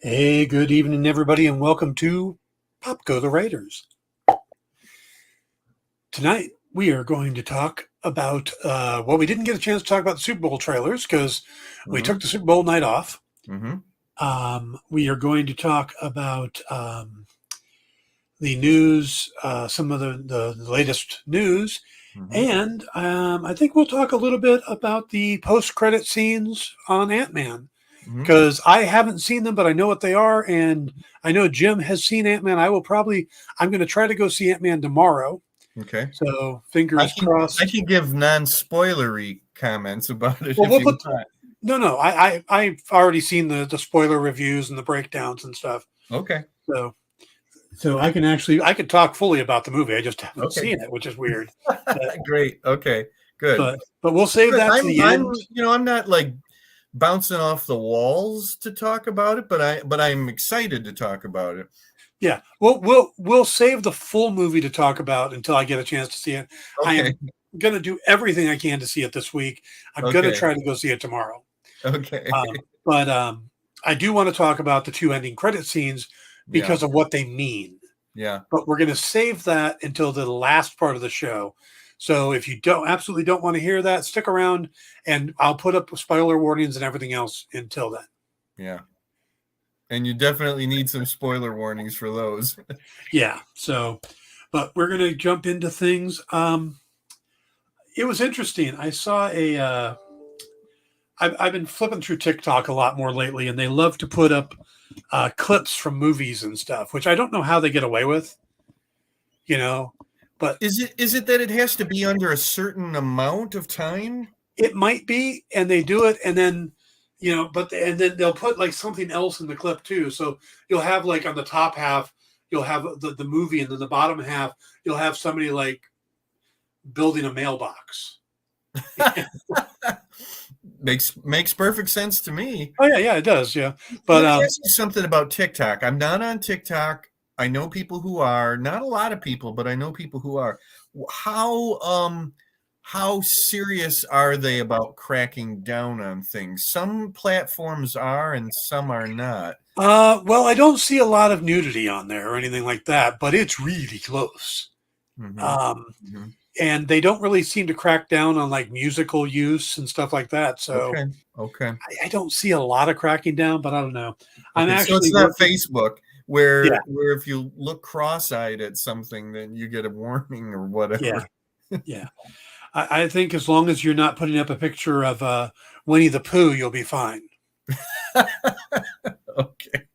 Hey, good evening, everybody, and welcome to Pop Go the Raiders. Tonight, we are going to talk about, we didn't get a chance to talk about the Super Bowl trailers because we took the Super Bowl night off. We are going to talk about the news, some of the latest news, and I think we'll talk a little bit about the post-credit scenes on Ant-Man. Because I haven't seen them, but I know what they are, and I know Jim has seen Ant-Man. I'm going to try to go see Ant-Man tomorrow. Okay. So fingers crossed. I can give non-spoilery comments about it Well, if you want. No. I've already seen the spoiler reviews and the breakdowns and stuff. Okay. So I could talk fully about the movie. I just haven't seen it, which is weird. Great. Okay. Good. But we'll save that to the end. I'm not like bouncing off the walls to talk about it, but I'm excited to talk about it. Yeah, we'll save the full movie to talk about until I get a chance to see it. Okay. I am going to do everything I can to see it this week. I'm going to try to go see it tomorrow. Okay. But I do want to talk about the two ending credit scenes because of what they mean. Yeah. But we're going to save that until the last part of the show. So if you absolutely don't want to hear that, stick around and I'll put up spoiler warnings and everything else until then. Yeah. And you definitely need some spoiler warnings for those. Yeah. So, but we're going to jump into things. It was interesting. I saw I've been flipping through TikTok a lot more lately, and they love to put up clips from movies and stuff, which I don't know how they get away with, but is it that it has to be under a certain amount of time? It might be, and they do it, and then and then they'll put like something else in the clip too. So you'll have like on the top half, you'll have the movie, and then the bottom half, you'll have somebody like building a mailbox. Makes perfect sense to me. Oh yeah, it does. Yeah, but let me ask you something about TikTok. I'm not on TikTok. I know people who are, not a lot of people, but I know people who are. How serious are they about cracking down on things? Some platforms are and some are not. Well, I don't see a lot of nudity on there or anything like that, but it's really close. And they don't really seem to crack down on like musical use and stuff like that. So okay. I don't see a lot of cracking down, but I don't know. So it's not Facebook where if you look cross-eyed at something, then you get a warning or whatever. Yeah. I think as long as you're not putting up a picture of Winnie the Pooh, you'll be fine. Okay.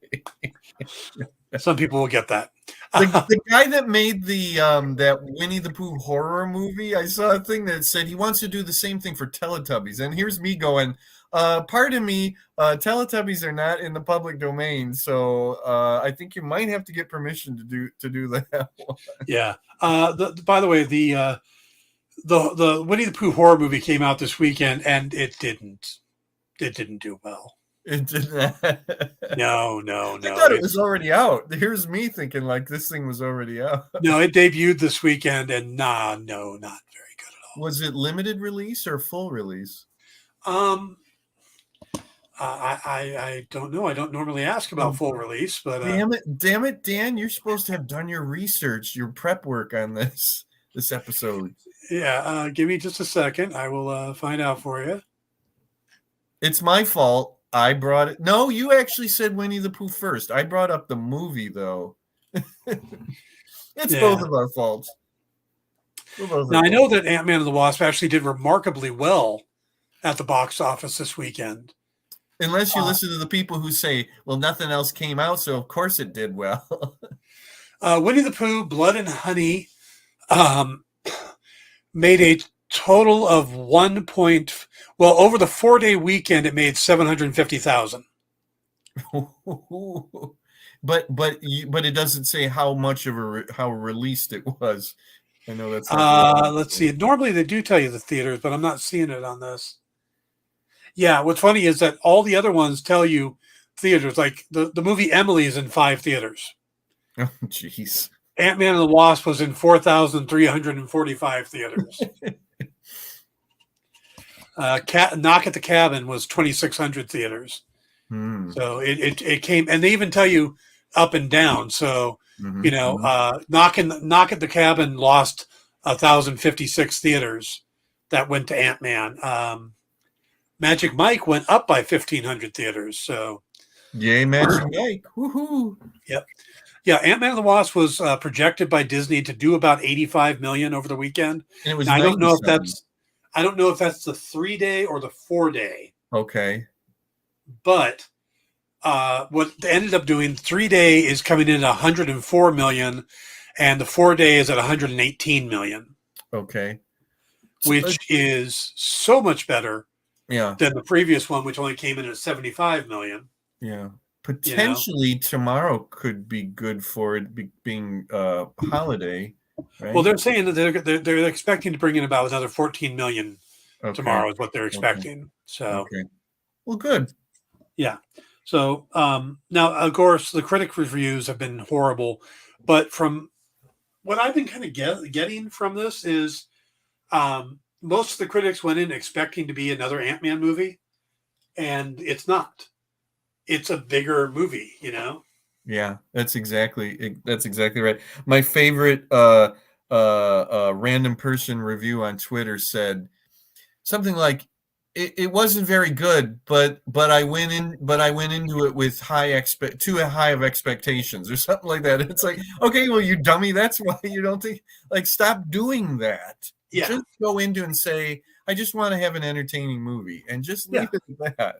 Some people will get that. The guy that made the that Winnie the Pooh horror movie, I saw a thing that said he wants to do the same thing for Teletubbies. And here's me going, pardon me, Teletubbies are not in the public domain, so I think you might have to get permission to do that one. Yeah. By the way, the Winnie the Pooh horror movie came out this weekend, and it didn't do well. It did not. No. I thought it was already out. Here's me thinking like this thing was already out. No, it debuted this weekend, and not very good at all. Was it limited release or full release? I don't know. I don't normally ask about full release, but damn it, Dan! You're supposed to have done your research, your prep work on this episode. Yeah, give me just a second. I will find out for you. It's my fault. I brought it. No, you actually said Winnie the Pooh first. I brought up the movie, though. It's both of our faults. Now, I know that Ant-Man and the Wasp actually did remarkably well at the box office this weekend. Unless you listen to the people who say, well, nothing else came out, so of course it did well. Winnie the Pooh, Blood and Honey made a total of over the 4-day weekend, it made $750,000. But it doesn't say how much of how released it was. I know that's. Let's see. Normally they do tell you the theaters, but I'm not seeing it on this. Yeah, what's funny is that all the other ones tell you theaters. Like the movie Emily is in 5 theaters. Oh, jeez. Ant-Man and the Wasp was in 4,345 theaters. Knock at the Cabin was 2,600 theaters. So it came, and they even tell you up and down. So Knock at the Cabin lost 1,056 theaters that went to Ant-Man. Magic Mike went up by 1,500 theaters. So yay, Magic Mike! Woohoo! Yep. Yeah, Ant-Man and the Wasp was projected by Disney to do about 85 million over the weekend. And it was now, I don't know if that's the 3-day or the 4-day. Okay. But what they ended up doing, 3-day is coming in at 104 million, and the 4-day is at 118 million. Okay. Which is so much better than the previous one, which only came in at 75 million. Yeah. Potentially tomorrow could be good for it being holiday. Right? Well, they're saying that they're expecting to bring in about another 14 million tomorrow is what they're expecting. So, well, good. Yeah. So now, of course, the critic reviews have been horrible, but from what I've been kind of getting from this is most of the critics went in expecting to be another Ant-Man movie, and it's not. It's a bigger movie, Yeah, that's exactly right. My favorite random person review on Twitter said something like, "It wasn't very good, but I went into it with too high of expectations," or something like that. It's like, okay, well, you dummy, that's why you don't think. Like, stop doing that. Yeah. Just go into and say, I just want to have an entertaining movie, and just leave it at that.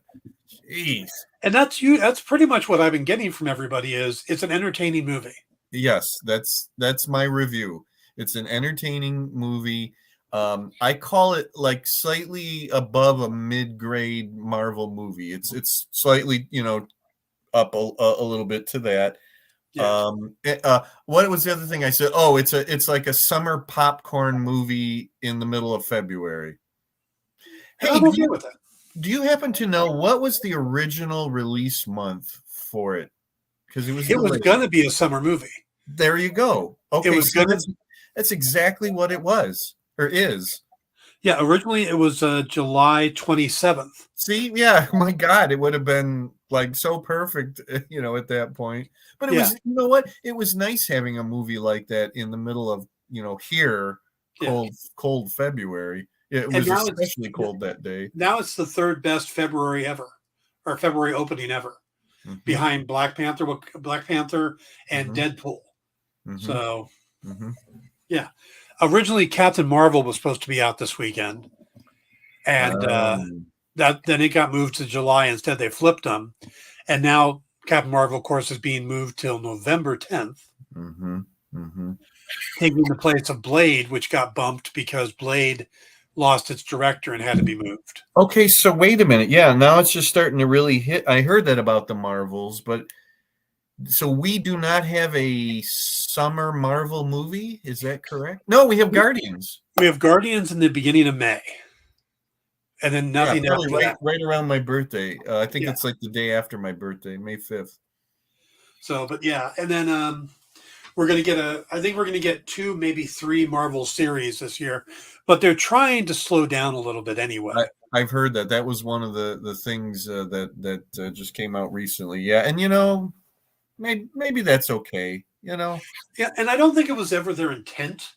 Jeez. And that's pretty much what I've been getting from everybody is it's an entertaining movie. Yes, that's my review. It's an entertaining movie. I call it like slightly above a mid-grade Marvel movie. It's slightly, up a little bit to that. Yeah. What was the other thing I said? Oh, it's like a summer popcorn movie in the middle of February. Hey, I'm okay with that. Do you happen to know what was the original release month for it? Because it was going to be a summer movie. There you go. Okay, it was that's exactly what it was or is. Yeah, originally it was July 27th. See, yeah, my God, it would have been like so perfect, at that point. But it was, you know what? It was nice having a movie like that in the middle of, here, cold February. It was especially cold that day. Now it's the third best February ever, or February opening ever, behind Black Panther and Deadpool. So, yeah. Originally, Captain Marvel was supposed to be out this weekend, and then it got moved to July. Instead, they flipped them, and now Captain Marvel, of course, is being moved till November 10th, taking the place of Blade, which got bumped because Blade lost its director and had to be moved. Okay, so wait a minute. Yeah, now it's just starting to really hit. I heard that about the Marvels, but so we do not have a summer Marvel movie? Is that correct? No, we have Guardians. We have Guardians in the beginning of May. And then nothing else. Right around my birthday. I think it's like the day after my birthday, May 5th. So, but yeah, and then we're going to get 2, maybe 3 Marvel series this year, but they're trying to slow down a little bit anyway. I've heard that was one of the things that just came out recently. Yeah, and maybe that's okay. Yeah, and I don't think it was ever their intent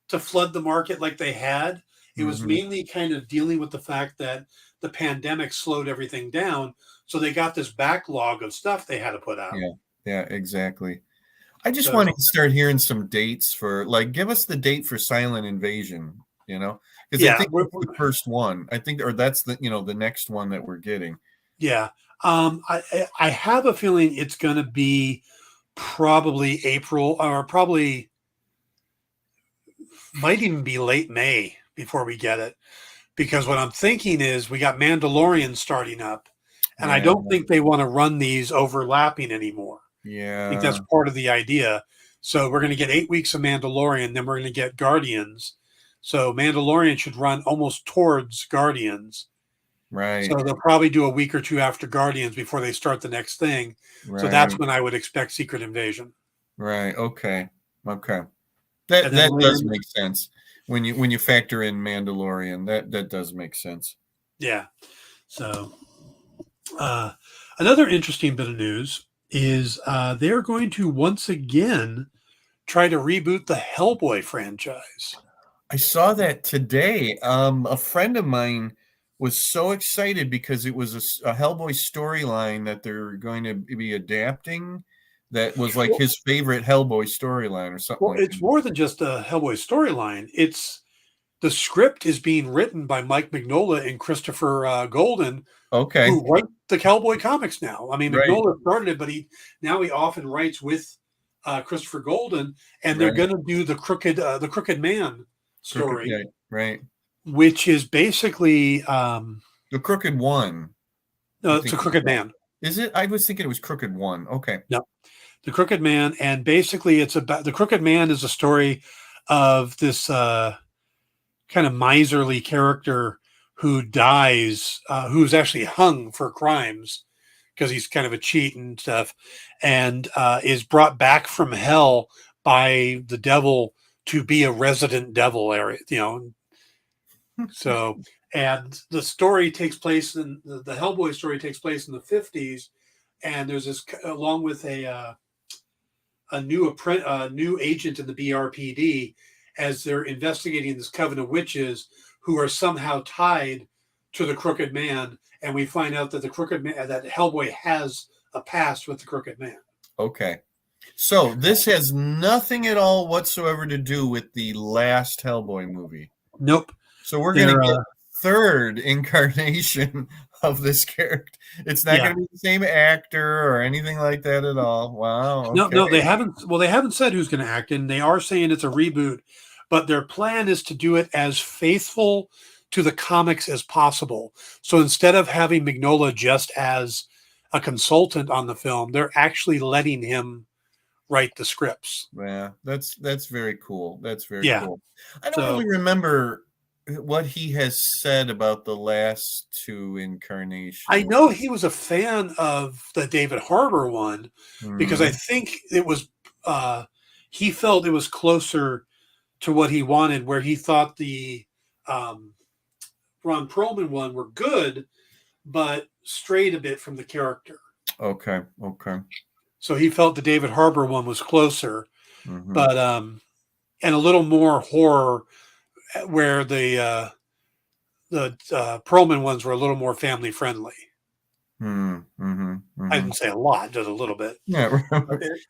to flood the market like they had. It was mainly kind of dealing with the fact that the pandemic slowed everything down, so they got this backlog of stuff they had to put out. Yeah, exactly. I just want to start hearing some dates for, like, give us the date for Silent Invasion, because I think it's the first one. I think, or that's the the next one that we're getting. Yeah, I have a feeling it's going to be probably April, or probably might even be late May before we get it, because what I'm thinking is we got Mandalorian starting up, and I don't think they want to run these overlapping anymore. Yeah, I think that's part of the idea. So we're going to get 8 weeks of Mandalorian, then we're going to get Guardians. So Mandalorian should run almost towards Guardians. Right. So they'll probably do a week or 2 after Guardians before they start the next thing. Right. So that's when I would expect Secret Invasion. Right. Okay. That does make sense when you factor in Mandalorian. That does make sense. Yeah. So Another interesting bit of news is they're going to once again try to reboot the Hellboy franchise. I saw that today. A friend of mine was so excited because it was a Hellboy storyline that they're going to be adapting. That was like his favorite Hellboy storyline or something. Well, like it's that. more than just a Hellboy storyline. It's the script is being written by Mike Mignola and Christopher Golden, Okay, who write the Hellboy comics now. I mean, right, Mignola started it, but he often writes with Christopher Golden, and they're right. going to do the Crooked Man Crooked, story, yeah, right. which is basically The Crooked One. no, I it's a think Crooked Man. is it? I was thinking it was Crooked One. Okay, No, the Crooked Man, and basically it's about the Crooked Man is a story of this kind of miserly character who dies, who's actually hung for crimes because he's kind of a cheat and stuff, and is brought back from hell by the devil to be a resident devil area, So, and the story takes place in the Hellboy story takes place in the 50s, and there's this along with a new agent in the BRPD as they're investigating this coven of witches who are somehow tied to the Crooked Man, and we find out that the Crooked Man, that Hellboy has a past with the Crooked Man. okay. So this has nothing at all whatsoever to do with the last Hellboy movie. Nope. So we're going to get third incarnation of this character. It's not going to be the same actor or anything like that at all. Wow. Okay. No, they haven't. Well, they haven't said who's going to act in. They are saying it's a reboot, but their plan is to do it as faithful to the comics as possible. So instead of having Mignola just as a consultant on the film, they're actually letting him write the scripts. Yeah, that's very cool. That's very cool. I don't So, really remember what he has said about the last two incarnations. I know he was a fan of the David Harbour one because I think it was he felt it was closer to what he wanted, where he thought the Ron Perlman one were good, but strayed a bit from the character. Okay. So he felt the David Harbour one was closer, but and a little more horror, where the Perlman ones were a little more family friendly. I didn't say a lot, just a little bit. Yeah,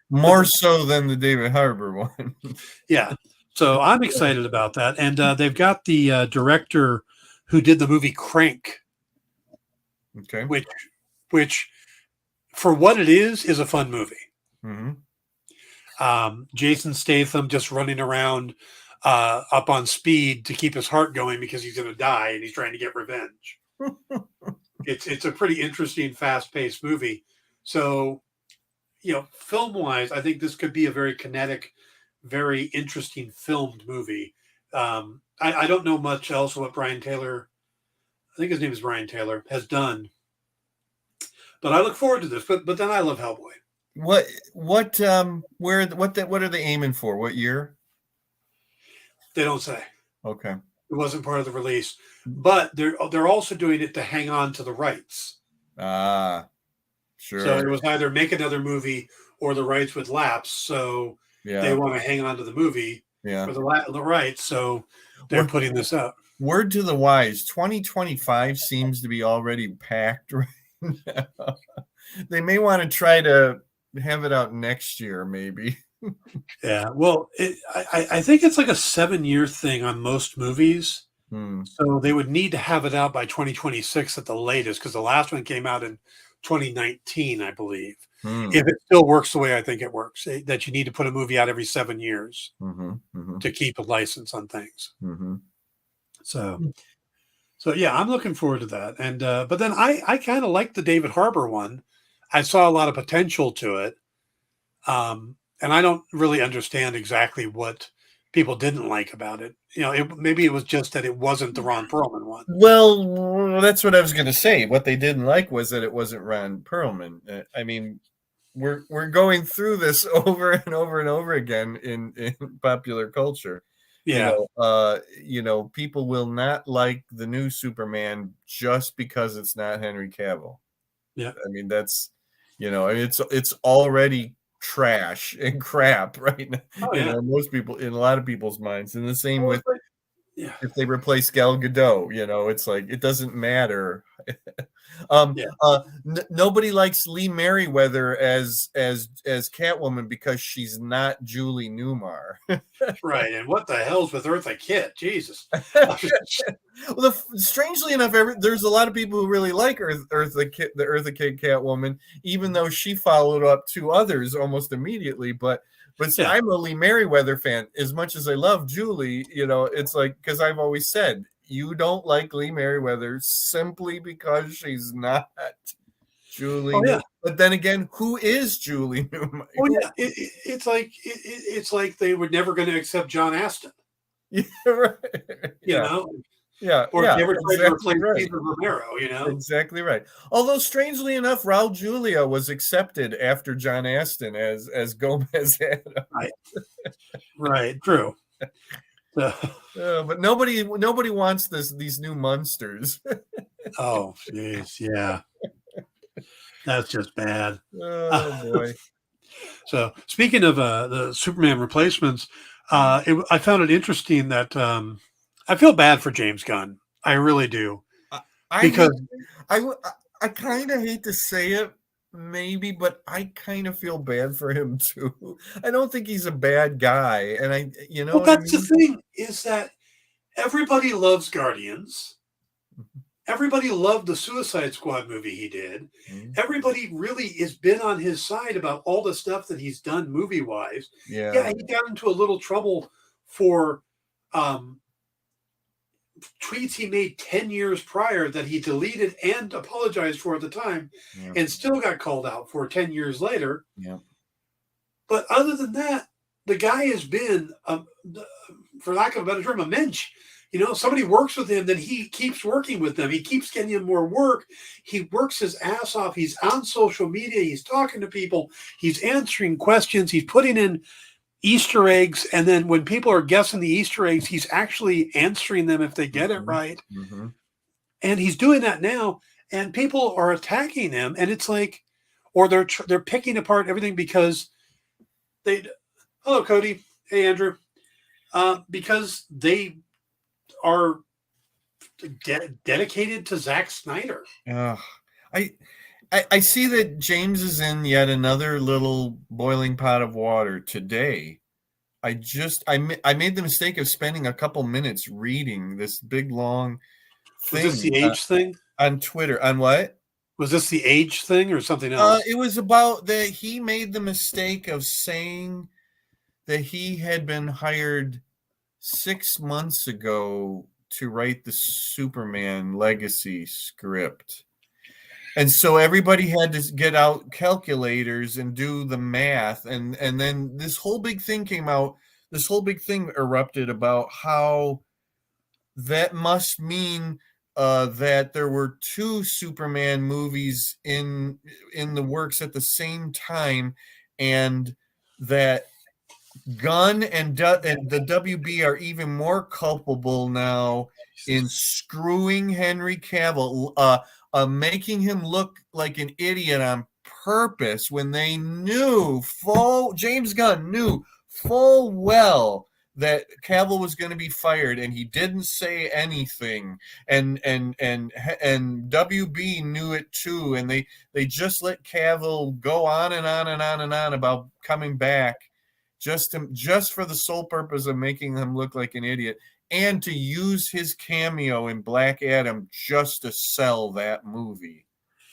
more so than the David Harbour one. Yeah. So I'm excited about that, and they've got the director who did the movie Crank. Okay. Which for what it is a fun movie. Jason Statham just running around up on speed to keep his heart going because he's going to die and he's trying to get revenge. It's a pretty interesting, fast-paced movie. So, film-wise, I think this could be a very kinetic, very interesting filmed movie. I don't know much else what Brian Taylor, I think his name is Brian Taylor, has done. But I look forward to this. But then I love Hellboy. What are they aiming for? What year? They don't say. Okay. It wasn't part of the release, but they're also doing it to hang on to the rights. Sure. So it was either make another movie or the rights would lapse. So they want to hang on to the movie for the rights. So they're putting this up. Word to the wise: 2025 seems to be already packed right now. They may want to try to have it out next year, maybe. Yeah, well, I think it's like a 7-year thing on most movies. So they would need to have it out by 2026 at the latest, because the last one came out in 2019, I believe. If it still works the way I think it works, that you need to put a movie out every 7 years to keep a license on things. So yeah, I'm looking forward to that. And but then I kind of like the David Harbour one. I saw a lot of potential to it. And I don't really understand exactly what people didn't like about it. Maybe it was just that it wasn't the Ron Perlman one. Well, that's what I was going to say. What they didn't like was that it wasn't Ron Perlman. I mean, we're going through this over and over and over again in popular culture. Yeah. People will not like the new Superman just because it's not Henry Cavill. Yeah. I mean, that's, it's already trash and crap right now, Oh, yeah. in a lot of people's minds. And the same Well, with yeah. if they replace Gal Gadot, it's like it doesn't matter. Yeah. Nobody likes Lee Merriweather as Catwoman because she's not Julie Newmar. Right. And what the hell's with Eartha Kitt? Jesus. Well, strangely enough, there's a lot of people who really like Eartha Kitt Catwoman, even though she followed up 2 others almost immediately. But yeah. I'm a Lee Merriweather fan. As much as I love Julie, it's like, because I've always said, you don't like Lee Merriweather simply because she's not Julie. Oh, yeah. But then again, who is Julie Newmar? Oh, yeah. It's like they were never going to accept John Aston. Yeah, right. Yeah. Or if they ever tried to replace Peter Romero, Exactly right. Although strangely enough, Raul Julia was accepted after John Aston as Gomez Adams. Right. Right. True. But nobody wants these new monsters. Oh, jeez. Yeah. That's just bad. Oh, boy. So speaking of the Superman replacements, I found it interesting that I feel bad for James Gunn. I really do. Because I kind of hate to say it, maybe, but I kind of feel bad for him too. I don't think he's a bad guy, and well, that's the thing, is that everybody loves Guardians. Everybody loved the Suicide Squad movie he did. Mm-hmm. Everybody really has been on his side about all the stuff that he's done movie-wise. Yeah, he got into a little trouble for tweets he made 10 years prior that he deleted and apologized for at the time, and still got called out for 10 years later. Yeah. But other than that, the guy has been, for lack of a better term, a mensch. Somebody works with him, then he keeps working with them. He keeps getting him more work. He works his ass off. He's on social media. He's talking to people. He's answering questions. He's putting in Easter eggs. And then when people are guessing the Easter eggs, he's actually answering them if they get it right. Mm-hmm. And he's doing that now. And people are attacking him. And it's like, or they're picking apart everything because hello, Cody. Hey, Andrew. Because they are dedicated to Zack Snyder. I see that James is in yet another little boiling pot of water today. I made the mistake of spending a couple minutes reading this big long thing. Was this the age thing on Twitter? On what? Was this the age thing or something else? It was about that he made the mistake of saying that he had been hired 6 months ago to write the Superman legacy script. And so everybody had to get out calculators and do the math. And then this whole big thing came out. This whole big thing erupted about how that must mean that there were 2 Superman movies in the works at the same time, and that Gunn and the WB are even more culpable now in screwing Henry Cavill, making him look like an idiot on purpose when they James Gunn knew full well that Cavill was going to be fired, and he didn't say anything, and WB knew it too, and they just let Cavill go on and on and on and on about coming back, just for the sole purpose of making him look like an idiot, and to use his cameo in Black Adam just to sell that movie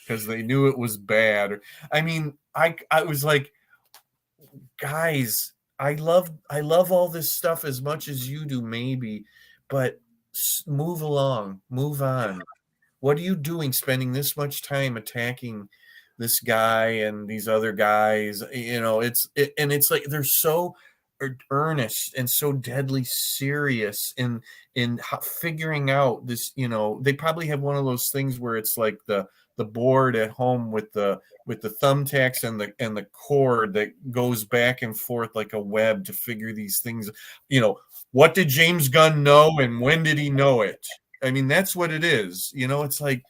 because they knew it was bad. I mean, I was like, guys, I love all this stuff as much as you do, maybe, but move along, move on. What are you doing spending this much time attacking this guy and these other guys? It's like they're so earnest and so deadly serious in figuring out this. They probably have one of those things where it's like the board at home with the thumbtacks and the cord that goes back and forth like a web to figure these things. What did James Gunn know and when did he know it? I mean, that's what it is. It's like,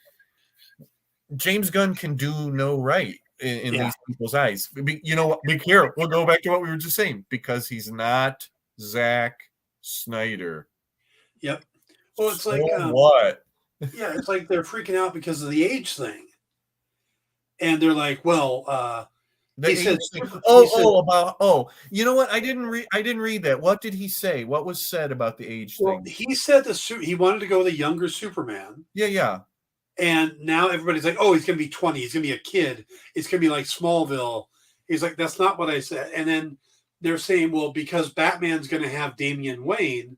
James Gunn can do no right in these people's eyes. You know, here we'll go back to what we were just saying, because he's not Zack Snyder. Yep. Well, it's so like what? Yeah, it's like they're freaking out because of the age thing, and they're like, "Well, he said, you know what? I didn't read that. What did he say? What was said about the age thing? He said he wanted to go with a younger Superman. Yeah. And now everybody's like, "Oh, he's going to be 20. He's going to be a kid. It's going to be like Smallville." He's like, "That's not what I said." And then they're saying, "Well, because Batman's going to have Damian Wayne,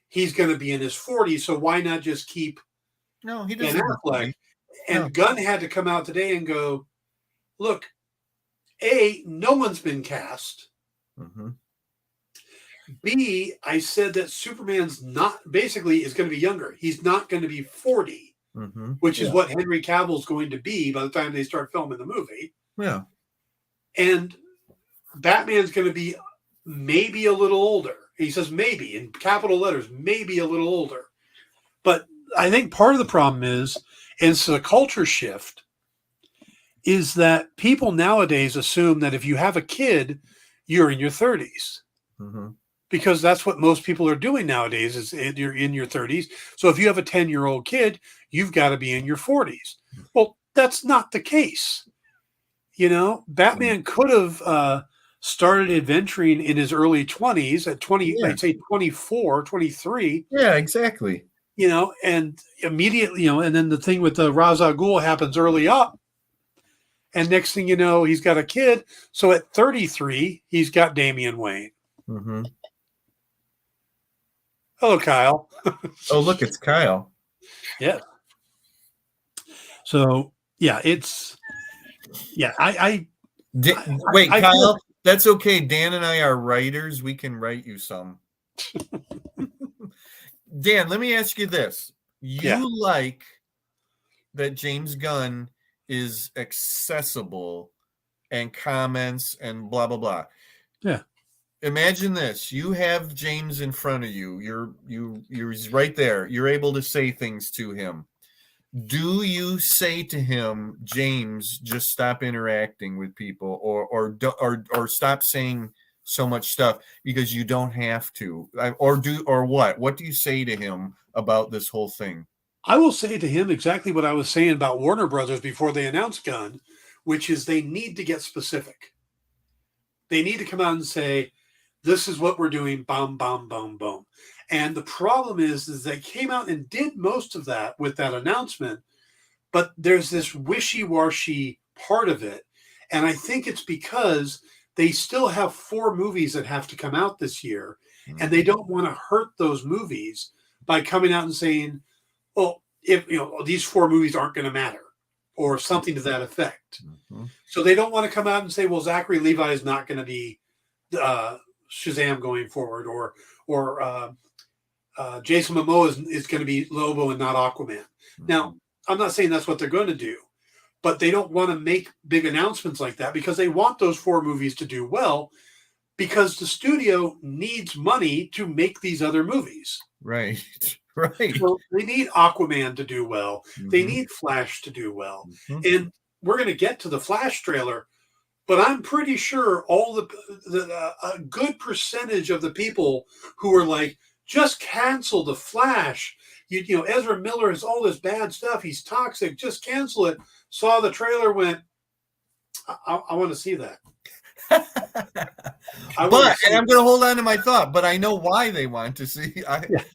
he's going to be in his 40s. So why not just keep he doesn't Ben Affleck?" And Gunn had to come out today and go, "Look, A, no one's been cast. Mm-hmm. B, I said that Superman's is going to be younger. He's not going to be 40." Mm-hmm. Which is what Henry Cavill's going to be by the time they start filming the movie. Yeah. And Batman's going to be maybe a little older. He says maybe, in capital letters, maybe a little older. But I think part of the problem is, and it's a culture shift, is that people nowadays assume that if you have a kid, you're in your 30s. Mm-hmm. Because that's what most people are doing nowadays, is you're in your 30s. So if you have a 10-year-old kid, you've got to be in your 40s. Well, that's not the case. You know, Batman could have started adventuring in his early 20s at 20, I'd say 24, 23. Yeah, exactly. You know, and immediately, and then the thing with the Ra's al Ghul happens early up. And next thing you know, he's got a kid. So at 33, he's got Damian Wayne. Mm-hmm. Hello, Kyle. Oh, look, it's Kyle. Yeah. So, yeah, it's... Yeah, wait, Kyle, that's okay. Dan and I are writers. We can write you some. Dan, let me ask you this. You like that James Gunn is accessible and comments and blah, blah, blah. Yeah. Imagine this. You have James in front of you. You're right there. You're able to say things to him. Do you say to him, James, just stop interacting with people, or stop saying so much stuff because you don't have to, or what? What do you say to him about this whole thing? I will say to him exactly what I was saying about Warner Brothers before they announced Gunn, which is they need to get specific. They need to come out and say, this is what we're doing, boom, boom, boom, boom. And the problem is they came out and did most of that with that announcement, but there's this wishy-washy part of it. And I think it's because they still have 4 movies that have to come out this year, and they don't want to hurt those movies by coming out and saying, well, if these 4 movies aren't going to matter, or something to that effect. Mm-hmm. So they don't want to come out and say, well, Zachary Levi is not going to be Shazam going forward, or Jason Momoa is going to be Lobo and not Aquaman. Mm-hmm. Now, I'm not saying that's what they're going to do, but they don't want to make big announcements like that because they want those 4 movies to do well, because the studio needs money to make these other movies. Right. So they need Aquaman to do well. Mm-hmm. They need Flash to do well. Mm-hmm. And we're going to get to the Flash trailer, but I'm pretty sure a good percentage of the people who are like, just cancel the Flash. Ezra Miller has all this bad stuff. He's toxic. Just cancel it. Saw the trailer, went, I want to see that. I'm going to hold on to my thought, but I know why they want to see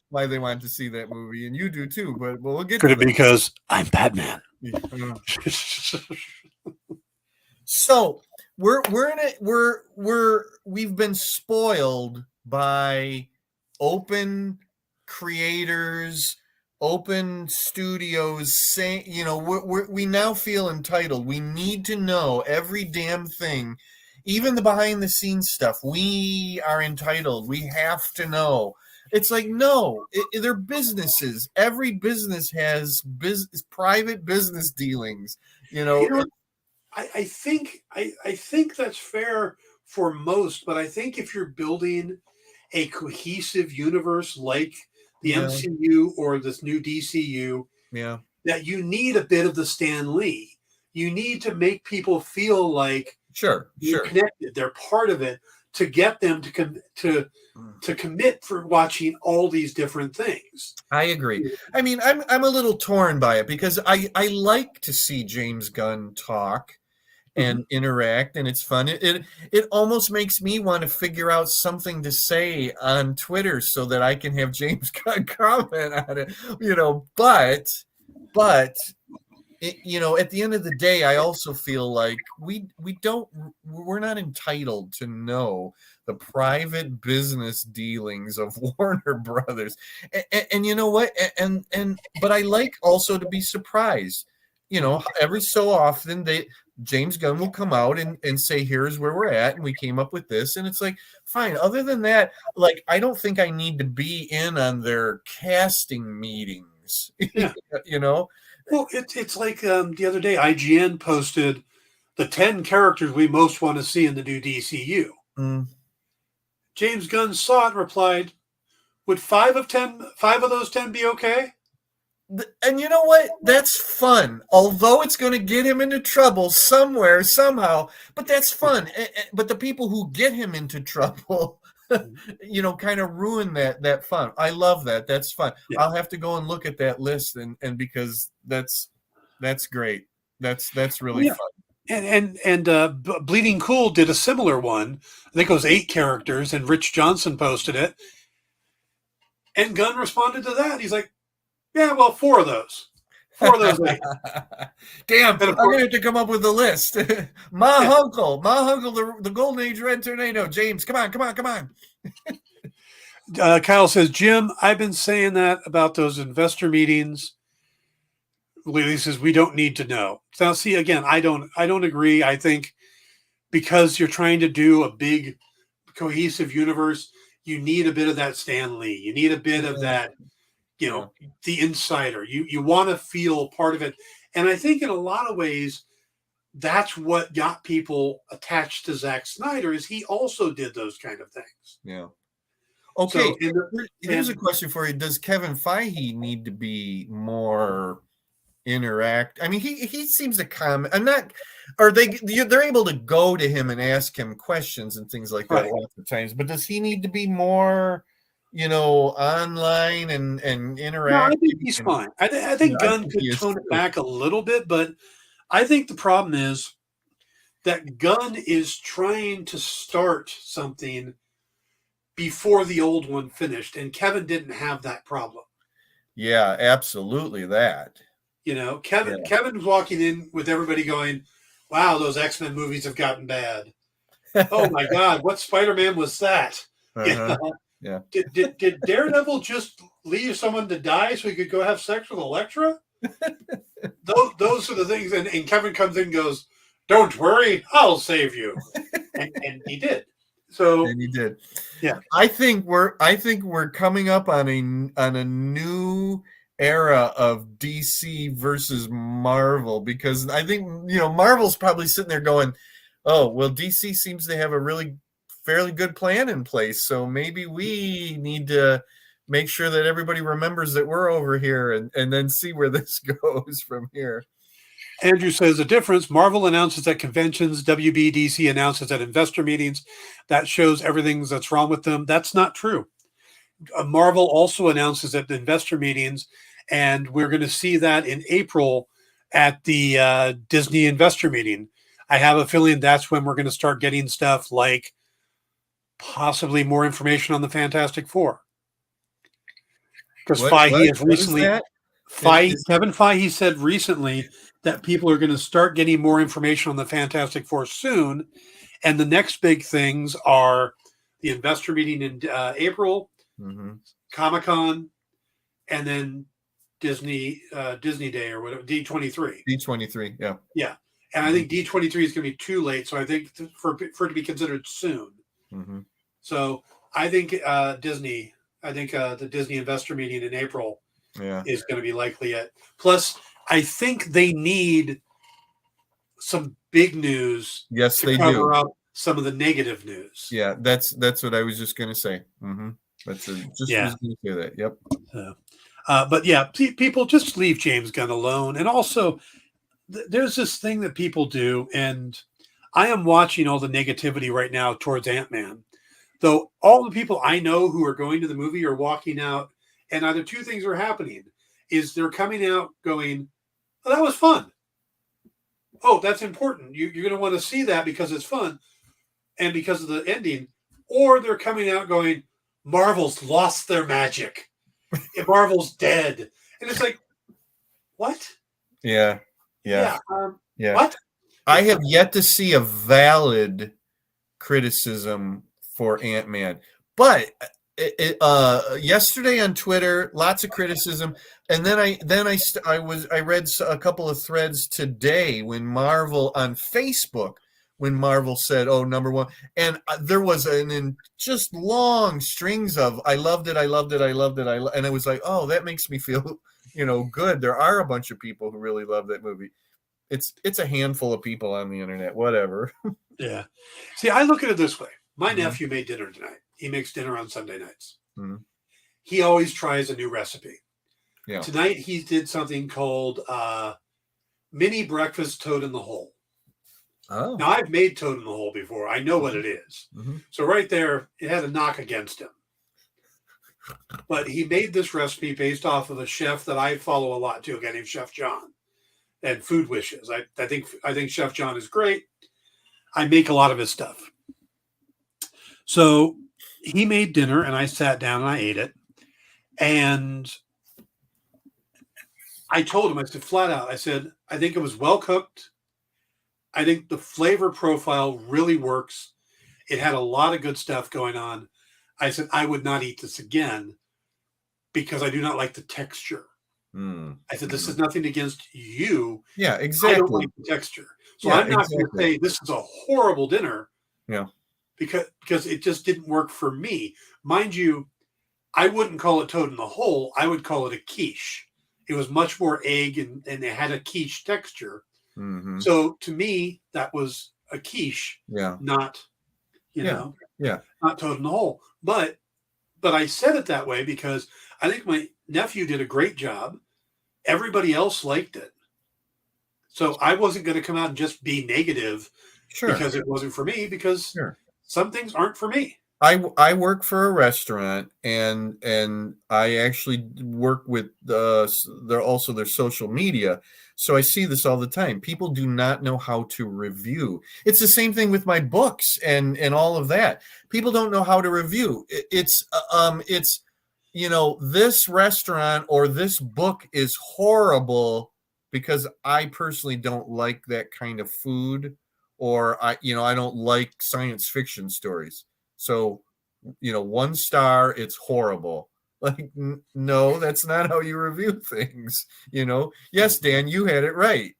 why they want to see that movie, and you do too. But we'll get. Could it be because I'm Batman? So we've been spoiled by open creators, open studios saying, we now feel entitled. We need to know every damn thing. Even the behind the scenes stuff, we are entitled. We have to know. It's like, no, they're businesses. Every business has private business dealings. I think that's fair for most, but I think if you're building a cohesive universe like the MCU or this new DCU, that you need a bit of the Stan Lee. you need to make people feel like sure connected. They're part of it to get them to commit for watching all these different things. I agree. I mean, I'm a little torn by it because I like to see James Gunn talk and interact, and it's fun. It almost makes me want to figure out something to say on Twitter so that I can have James Gunn comment on it, but at the end of the day, I also feel like we're not entitled to know the private business dealings of Warner Brothers. And you know what? But I like also to be surprised. Every so often James Gunn will come out and say, here's where we're at, and we came up with this. And it's like, fine. Other than that, like, I don't think I need to be in on their casting meetings. Yeah. Well, it's like the other day, IGN posted the 10 characters we most want to see in the new DCU. James Gunn saw it and replied, would 5 of those 10 be okay? And you know what? That's fun. Although it's going to get him into trouble somewhere, somehow, but that's fun. But the people who get him into trouble, kind of ruin that fun. I love that. That's fun. Yeah. I'll have to go and look at that list and because that's great. That's really fun. And Bleeding Cool did a similar one. I think it was 8 characters, and Rich Johnson posted it. And Gunn responded to that. He's like, yeah, well, 4 of those 8. Damn, I'm going to have to come up with a list. Ma Uncle, the Golden Age Red Tornado. James, come on. Kyle says, Jim, I've been saying that about those investor meetings. Lily says, we don't need to know. Now, see, again, I don't agree. I think because you're trying to do a big cohesive universe, you need a bit of that Stan Lee. You need a bit of that, the insider. You want to feel part of it. And I think in a lot of ways, that's what got people attached to Zack Snyder, is he also did those kind of things. Yeah. Okay. So, here's a question for you. Does Kevin Feige need to be more interact? I mean, he seems to comment. They're able to go to him and ask him questions and things like that lots of times. But does he need to be more, online and interact? No, I think he's fine. I think Gunn could tone it back a little bit, but I think the problem is that Gunn is trying to start something before the old one finished, and Kevin didn't have that problem. Yeah, absolutely that. Kevin was walking in with everybody going, wow, those X-Men movies have gotten bad. Oh my God, what Spider-Man was that? Yeah. Did Daredevil just leave someone to die so he could go have sex with Elektra? Those are the things. And Kevin comes in and goes, don't worry, I'll save you. And he did. And he did. Yeah. I think we're coming up on a new era of DC versus Marvel, because I think Marvel's probably sitting there going, oh well, DC seems to have a really fairly good plan in place, so maybe we need to make sure that everybody remembers that we're over here and then see where this goes from here. Andrew says the difference: Marvel announces at conventions, WBDC announces at investor meetings. That shows everything that's wrong with them. That's not true. Marvel also announces at the investor meetings, and we're going to see that in April at the Disney investor meeting. I have a feeling that's when we're going to start getting stuff like possibly more information on the Fantastic Four. Because Feige has recently, Kevin Feige said recently that people are going to start getting more information on the Fantastic Four soon. And the next big things are the investor meeting in April, Comic-Con, and then Disney Day or whatever, D23. D23, yeah. Yeah. And I think D23 is going to be too late. So I think for it to be considered soon. So I think Disney, the Disney investor meeting in April is going to be likely it. Plus, I think they need some big news to cover up some of the negative news. Yeah, that's what I was just going to say. Was going to say that. Yep. But yeah, people just leave James Gunn alone. And also, there's this thing that people do, and I am watching all the negativity right now towards Ant-Man. Though all the people I know who are going to the movie are walking out, and either two things are happening: is they're coming out going, "Oh, that was fun. Oh, that's important. You're going to want to see that because it's fun, and because of the ending," or they're coming out going, "Marvel's lost their magic. Marvel's dead," and it's like, what? Yeah. What? I have yet to see a valid criticism for Ant-Man, but yesterday on Twitter, lots of criticism, and then I read a couple of threads today when Marvel on Facebook, when Marvel said, "Oh, number one," and there was just long strings of "I loved it, I loved it, I loved it," and it was like, "Oh, that makes me feel, good." There are a bunch of people who really love that movie. It's a handful of people on the internet, whatever. Yeah. See, I look at it this way. My nephew made dinner tonight. He makes dinner on Sunday nights. Mm-hmm. He always tries a new recipe. Yeah. Tonight he did something called mini breakfast toad in the hole. Oh. Now, I've made toad in the hole before. I know what it is. Mm-hmm. So right there, it had a knock against him. But he made this recipe based off of a chef that I follow a lot too, a guy named Chef John, and Food Wishes. I think Chef John is great. I make a lot of his stuff. So he made dinner, and I sat down and I ate it. And I told him, I said flat out, I said, I think it was well cooked. I think the flavor profile really works. It had a lot of good stuff going on. I said, I would not eat this again because I do not like the texture. I said, this is nothing against you. Yeah, exactly. I don't like the texture. So I'm not going to say this is a horrible dinner. Yeah. Because it just didn't work for me. Mind you, I wouldn't call it toad in the hole. I would call it a quiche. It was much more egg and it had a quiche texture. Mm-hmm. So to me, that was a quiche, not, not toad in the hole. But I said it that way because I think my nephew did a great job. Everybody else liked it. So I wasn't going to come out and just be negative because it wasn't for me, because some things aren't for me. I work for a restaurant, and I actually work with their social media. So I see this all the time. People do not know how to review. It's the same thing with my books and all of that. People don't know how to review. It's this restaurant or this book is horrible because I personally don't like that kind of food, or I don't like science fiction stories. So, 1 star, it's horrible. Like, no, that's not how you review things. Yes, Dan, you had it right.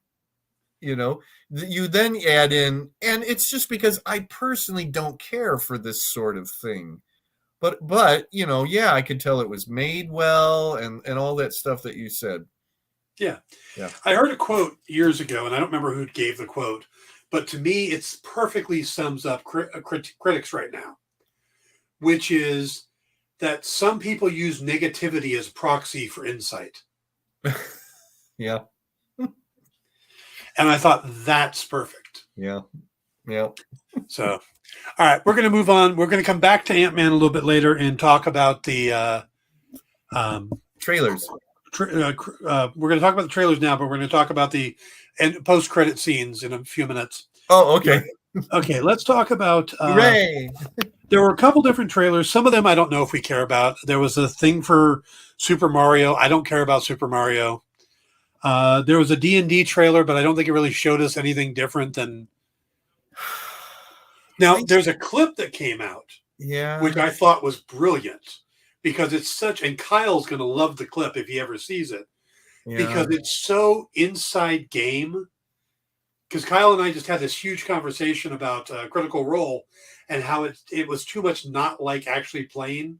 You then add in, and it's just because I personally don't care for this sort of thing. But I could tell it was made well and all that stuff that you said. Yeah. I heard a quote years ago, and I don't remember who gave the quote, but to me, it perfectly sums up critics right now, which is that some people use negativity as proxy for insight. Yeah. And I thought that's perfect. Yeah. So, all right, we're going to move on. We're going to come back to Ant-Man a little bit later and talk about the trailers. We're going to talk about the trailers now, but we're going to talk about the post-credit scenes in a few minutes. Oh, okay. Okay, let's talk about. Hooray! There were a couple different trailers. Some of them I don't know if we care about. There was a thing for Super Mario. I don't care about Super Mario. There was a D&D trailer, but I don't think it really showed us anything different than. Now, there's a clip that came out, which I thought was brilliant because it's such, and Kyle's going to love the clip if he ever sees it, because it's so inside game. Because Kyle and I just had this huge conversation about Critical Role and how it was too much not like actually playing.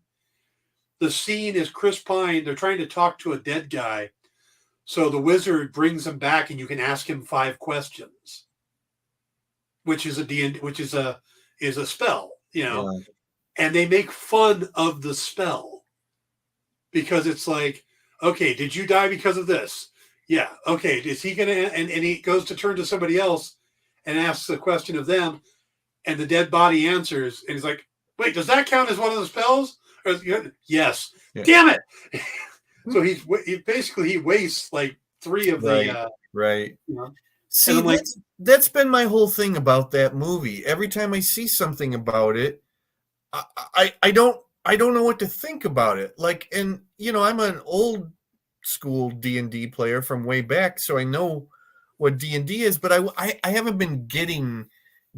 The scene is Chris Pine. They're trying to talk to a dead guy. So the wizard brings him back and you can ask him 5 questions, which is a spell, and they make fun of the spell because it's like, okay, did you die because of this? Yeah. Okay. Is he gonna? And he goes to turn to somebody else and asks a question of them, and the dead body answers, and he's like, "Wait, does that count as one of the spells?" Or, yes. Yeah. Damn it! So he basically wastes like 3 of the right. You know, see, like, that's been my whole thing about that movie. Every time I see something about it, I don't know what to think about it. Like, and I'm an old school D&D player from way back, so I know what D&D is, but I haven't been getting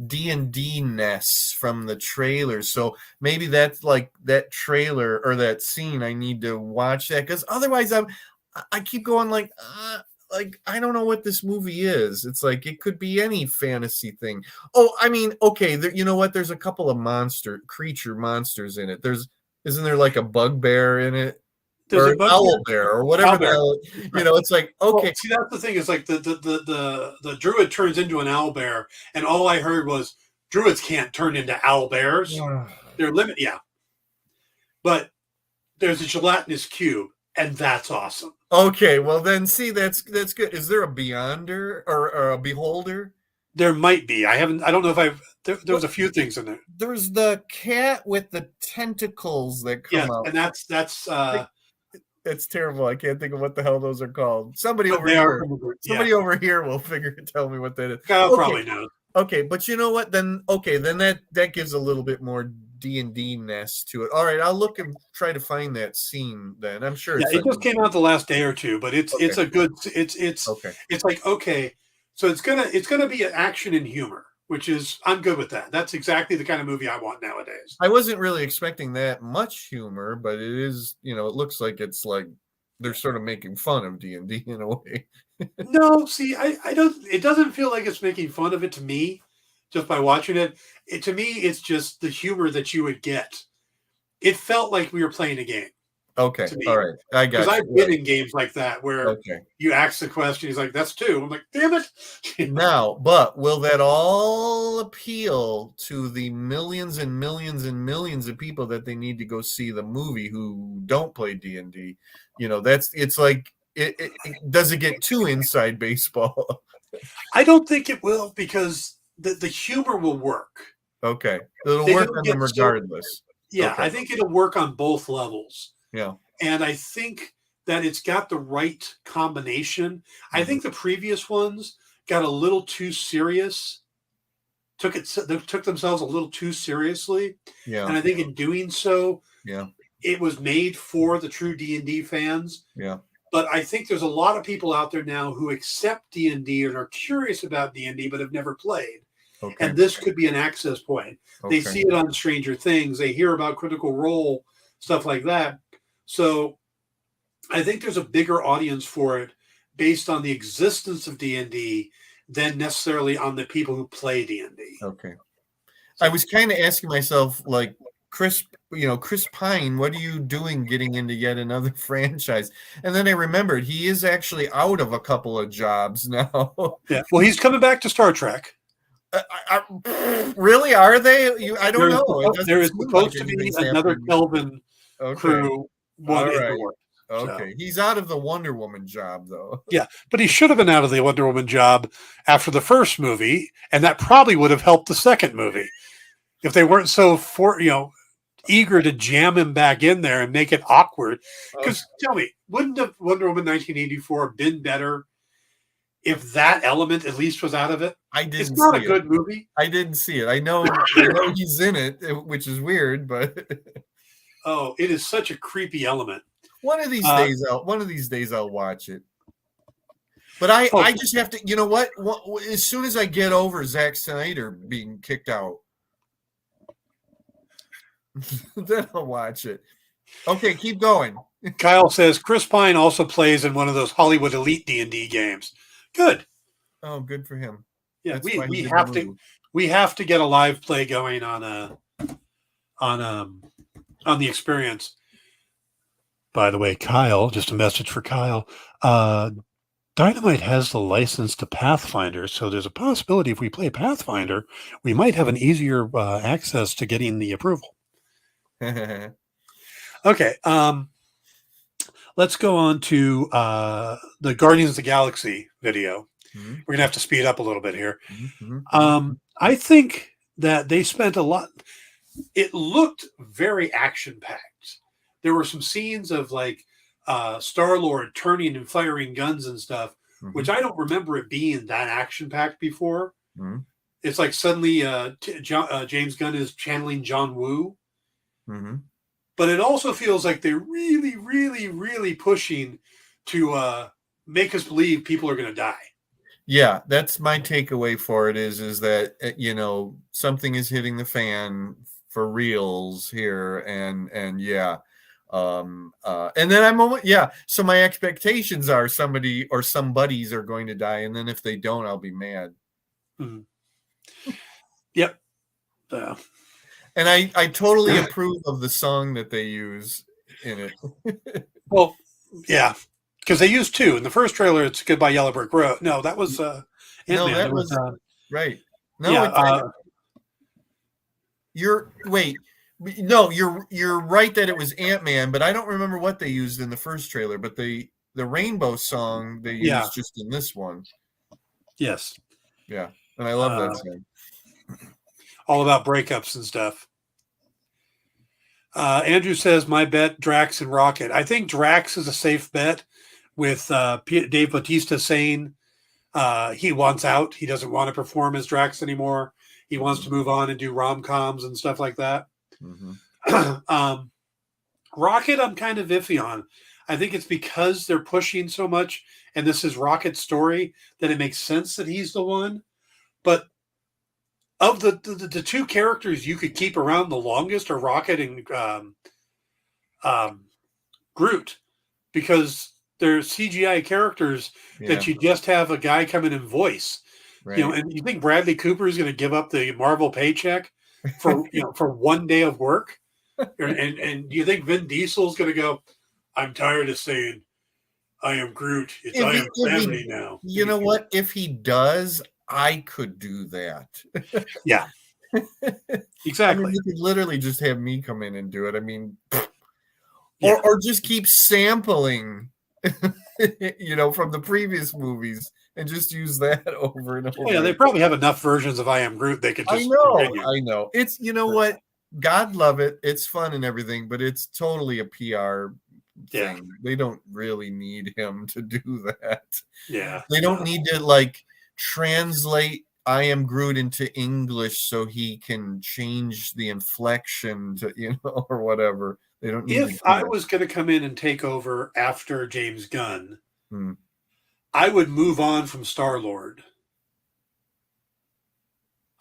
D&D-ness from the trailer. So maybe that's like that trailer or that scene, I need to watch that, because otherwise I keep going like I don't know what this movie is. It's like it could be any fantasy thing. Oh, I mean, okay, you know what? There's a couple of creature monsters in it. Isn't there like a bugbear in it? There's or an owl bear or whatever the hell, it's like, okay. Well, see, that's the thing, is like the druid turns into an owl bear, and all I heard was druids can't turn into owl bears. They're limited, yeah. But there's a gelatinous cube, and that's awesome. Okay, well then, see, that's good. Is there a Beyonder or a Beholder? There might be. I don't know if there was a few things in there. There's the cat with the tentacles that come out. And that's it's terrible. I can't think of what the hell those are called. Somebody over here will tell me what that is. Kyle probably knows. Okay, but you know what? Then that gives a little bit more D&D-ness to it. All right, I'll look and try to find that scene then. I'm sure it just came out the last day or two, but it's a good it's like, okay, so it's gonna be an action and humor, which is, I'm good with that. That's exactly the kind of movie I want nowadays. I wasn't really expecting that much humor, but it is, it looks like it's like they're sort of making fun of D&D in a way. No, see, I don't. It doesn't feel like it's making fun of it to me, just by watching it. To me, it's just the humor that you would get. It felt like we were playing a game. Okay, all right, I got it. Because I've been in games like that where you ask the question, he's like, "That's 2." I'm like, "Damn it!" Now, but will that all appeal to the millions and millions and millions of people that they need to go see the movie who don't play D&D? It's like. Does it get too inside baseball? I don't think it will, because the humor will work. Okay, it'll work on them regardless. I think it'll work on both levels. Yeah, and I think that it's got the right combination. Mm-hmm. I think the previous ones got a little too serious. They took themselves a little too seriously. Yeah, and I think in doing so, yeah, it was made for the true D&D fans. Yeah. But I think there's a lot of people out there now who accept D&D and are curious about D&D but have never played. Okay. And this could be an access point. Okay. They see it on Stranger Things. They hear about Critical Role, stuff like that. So I think there's a bigger audience for it based on the existence of D&D than necessarily on the people who play D&D. Okay. I was kind of asking myself, like, Chris Pine, what are you doing getting into yet another franchise? And then I remembered he is actually out of a couple of jobs now. Yeah. Well, he's coming back to Star Trek. Really? Are they? I don't know. There is supposed to be another Kelvin crew. All right. Okay. He's out of the Wonder Woman job, though. Yeah, but he should have been out of the Wonder Woman job after the first movie, and that probably would have helped the second movie if they weren't so eager to jam him back in there and make it awkward. Because tell me, wouldn't have Wonder Woman 1984 been better if that element at least was out of it? It's not a good movie. I didn't see it. I know he's in it, which is weird, but it is such a creepy element. One of these days I'll watch it. But I just have to, you know what? As soon as I get over Zack Snyder being kicked out, then I'll watch it. Okay, keep going. Kyle says Chris Pine also plays in one of those Hollywood Elite D&D games. Good. Oh, good for him. Yeah, we have to get a live play going on the experience. By the way, Kyle, just a message for Kyle. Dynamite has the license to Pathfinder, so there's a possibility if we play Pathfinder, we might have an easier access to getting the approval. Okay. let's go on to the Guardians of the Galaxy video. Mm-hmm. We're gonna have to speed up a little bit here. Mm-hmm. I think that they spent a lot. It looked very action packed. There were some scenes of like Star-Lord turning and firing guns and stuff, which I don't remember it being that action packed before. It's like suddenly James Gunn is channeling John Woo. But it also feels like they're really, really, really pushing to make us believe people are going to die. Yeah, that's my takeaway for it is that, something is hitting the fan for reals here. And yeah. And then so my expectations are somebody or some buddies are going to die. And then if they don't, I'll be mad. Yep. And I totally approve of the song that they use in it. Well, yeah, because they used two. In the first trailer, it's Goodbye Yellow Brick Road. No, that was Ant-Man. No, that was right. No, yeah, you're right that it was Ant-Man, but I don't remember what they used in the first trailer. But the Rainbow song they used just in this one. Yes. Yeah, and I love that song. All about breakups and stuff. Andrew says, my bet, Drax and Rocket. I think Drax is a safe bet with Dave Bautista saying he wants out. He doesn't want to perform as Drax anymore. He wants to move on and do rom-coms and stuff like that. Rocket, I'm kind of iffy on. I think it's because they're pushing so much, and this is Rocket's story, that it makes sense that he's the one. But of the two characters you could keep around the longest are Rocket and Groot, because they're CGI characters that you just have a guy come in and voice. Right. And you think Bradley Cooper is going to give up the Marvel paycheck for for one day of work? And do you think Vin Diesel is going to go, I'm tired of saying I am Groot. I am family now. You know what? If he does, I could do that. Yeah, exactly. I mean, you could literally just have me come in and do it. I mean, or just keep sampling, from the previous movies and just use that over and over. Oh, yeah, they probably have enough versions of I Am Groot they could just I know. It's, what? God love it. It's fun and everything, but it's totally a PR thing. They don't really need him to do that. Yeah. They don't need to, translate I Am Groot into English so he can change the inflection to, or whatever. They don't need If I was going to come in and take over after James Gunn, I would move on from Star-Lord.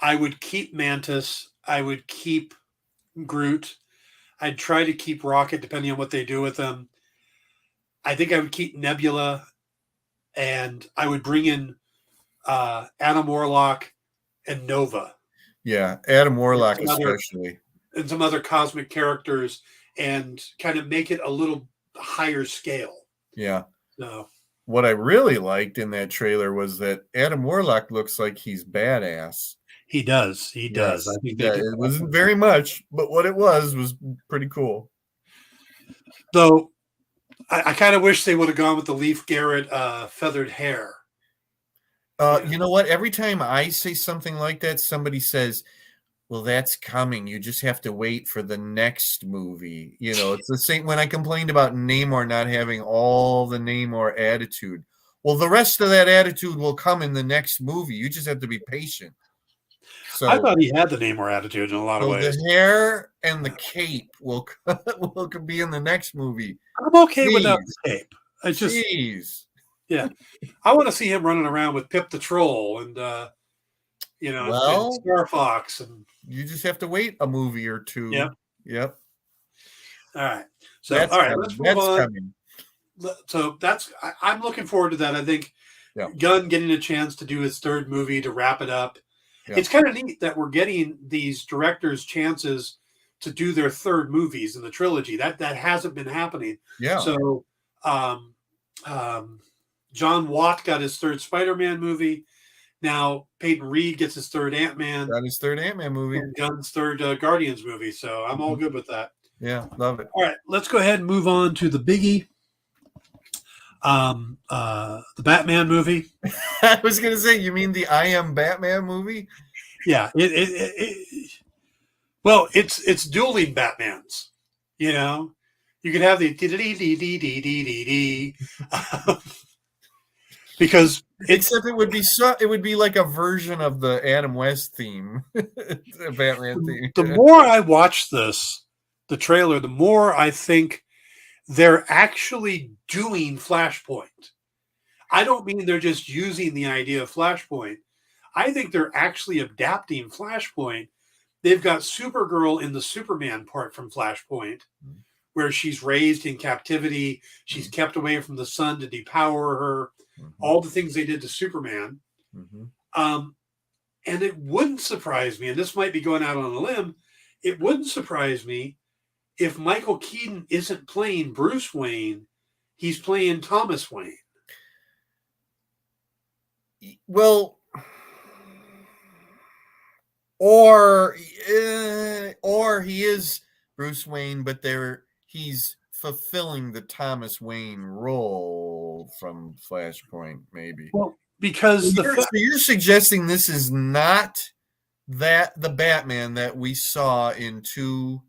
I would keep Mantis. I would keep Groot. I'd try to keep Rocket, depending on what they do with them. I think I would keep Nebula, and I would bring in Adam Warlock and Nova. Yeah, Adam Warlock especially. And some other cosmic characters, and kind of make it a little higher scale. Yeah. So what I really liked in that trailer was that Adam Warlock looks like he's badass. He does. He does. Yes. I think it wasn't very much, but what it was pretty cool. Though I kind of wish they would have gone with the Leif Garrett feathered hair. You know what? Every time I say something like that, somebody says, well, that's coming. You just have to wait for the next movie. It's the same when I complained about Namor not having all the Namor attitude. Well, the rest of that attitude will come in the next movie. You just have to be patient. So I thought he had the Namor attitude in a lot of ways. The hair and the cape will be in the next movie. I'm okay without the cape. It's just, yeah. I want to see him running around with Pip the Troll and and Star Fox, and you just have to wait a movie or two. Yep. All right. So let's move on. Coming. So I'm looking forward to that. I think Gunn getting a chance to do his third movie to wrap it up. Yeah. It's kind of neat that we're getting these directors chances to do their third movies in the trilogy. That hasn't been happening. Yeah. So John Watt got his third Spider-Man movie. Now Peyton Reed gets his third Ant-Man. Got his third Ant-Man movie. And Gunn's third Guardians movie. So I'm all good with that. Yeah, love it. All right, let's go ahead and move on to the biggie. The Batman movie. I was going to say, you mean the I Am Batman movie? Yeah, well, it's dueling Batmans. You know, you could have the because except it would be like a version of the Adam West theme, the Batman theme. The more I watch the trailer, the more I think they're actually doing Flashpoint. I don't mean they're just using the idea of Flashpoint. I think they're actually adapting Flashpoint. They've got Supergirl in the Superman part from Flashpoint, where she's raised in captivity. She's kept away from the sun to depower her. All the things they did to Superman. And it wouldn't surprise me, and this might be going out on a limb, it wouldn't surprise me if Michael Keaton isn't playing Bruce Wayne, he's playing Thomas Wayne. Well, or he is Bruce Wayne, but he's fulfilling the Thomas Wayne role from Flashpoint, maybe. Well, because so you're suggesting this is not the Batman that we saw in 2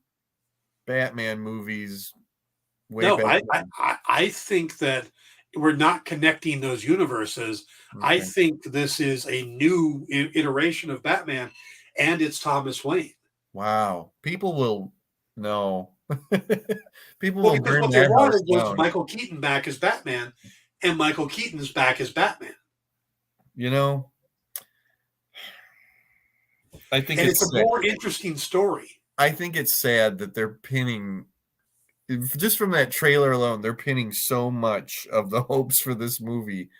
Batman movies way back. I think that we're not connecting those universes. Okay. I think this is a new iteration of Batman, and it's Thomas Wayne. Wow. People will know. People will burn what they wanted was Michael Keaton back as Batman, and Michael Keaton's back as Batman. You know, I think it's a more interesting story. I think it's sad that they're pinning, just from that trailer alone, they're pinning so much of the hopes for this movie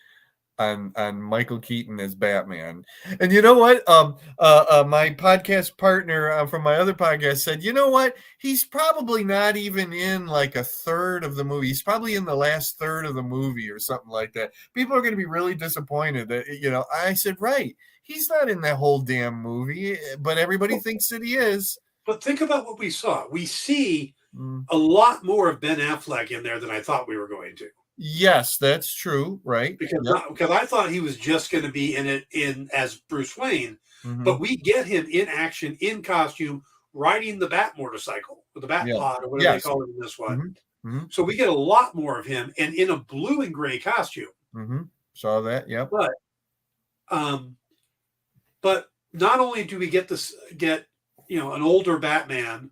on Michael Keaton as Batman. And you know what? My podcast partner from my other podcast said, you know what? He's probably not even in like a third of the movie. He's probably in the last third of the movie or something like that. People are going to be really disappointed that, I said, right. He's not in that whole damn movie, but everybody thinks that he is. But think about what we saw. We see a lot more of Ben Affleck in there than I thought we were going to. Yes, that's true, right? Because I thought he was just going to be in as Bruce Wayne, but we get him in action, in costume, riding the Bat motorcycle, or the Bat pod, or whatever they call it in this one. So we get a lot more of him, and in a blue and gray costume. Saw that, yep. But not only do we get an older Batman,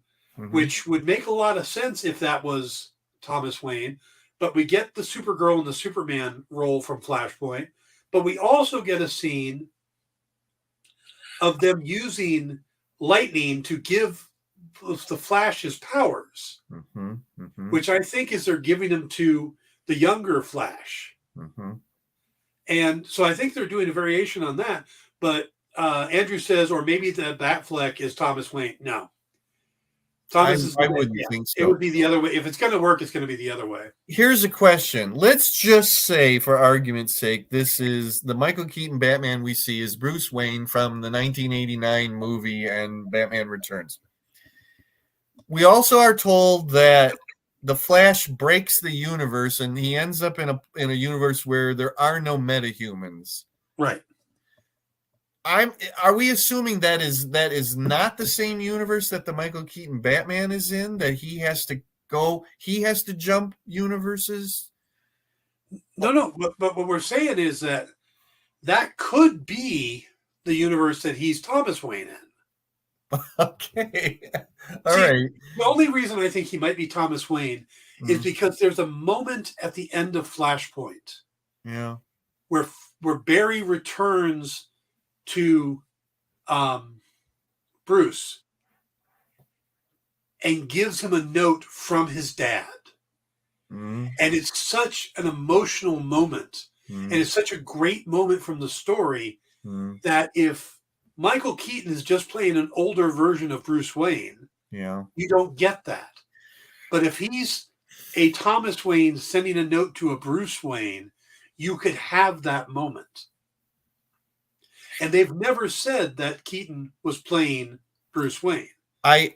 which would make a lot of sense if that was Thomas Wayne, but we get the Supergirl and the Superman role from Flashpoint, but we also get a scene of them using lightning to give the Flash his powers, which I think is they're giving them to the younger Flash. And so I think they're doing a variation on that, but Andrew says, or maybe the Batfleck is Thomas Wayne. No. I wouldn't think so. It would be the other way. If it's going to work, it's going to be the other way. Here's a question. Let's just say, for argument's sake, this is the Michael Keaton Batman we see is Bruce Wayne from the 1989 movie and Batman Returns. We also are told that the Flash breaks the universe and he ends up in a universe where there are no metahumans. Right. Are we assuming that is not the same universe that the Michael Keaton Batman is in, that he has to jump universes? No. But what we're saying is that could be the universe that he's Thomas Wayne in. Okay. All right. The only reason I think he might be Thomas Wayne is because there's a moment at the end of Flashpoint. Yeah. Where Barry returns to Bruce and gives him a note from his dad. And it's such an emotional moment. And it's such a great moment from the story that if Michael Keaton is just playing an older version of Bruce Wayne, you don't get that. But if he's a Thomas Wayne sending a note to a Bruce Wayne, you could have that moment. And they've never said that Keaton was playing Bruce Wayne. I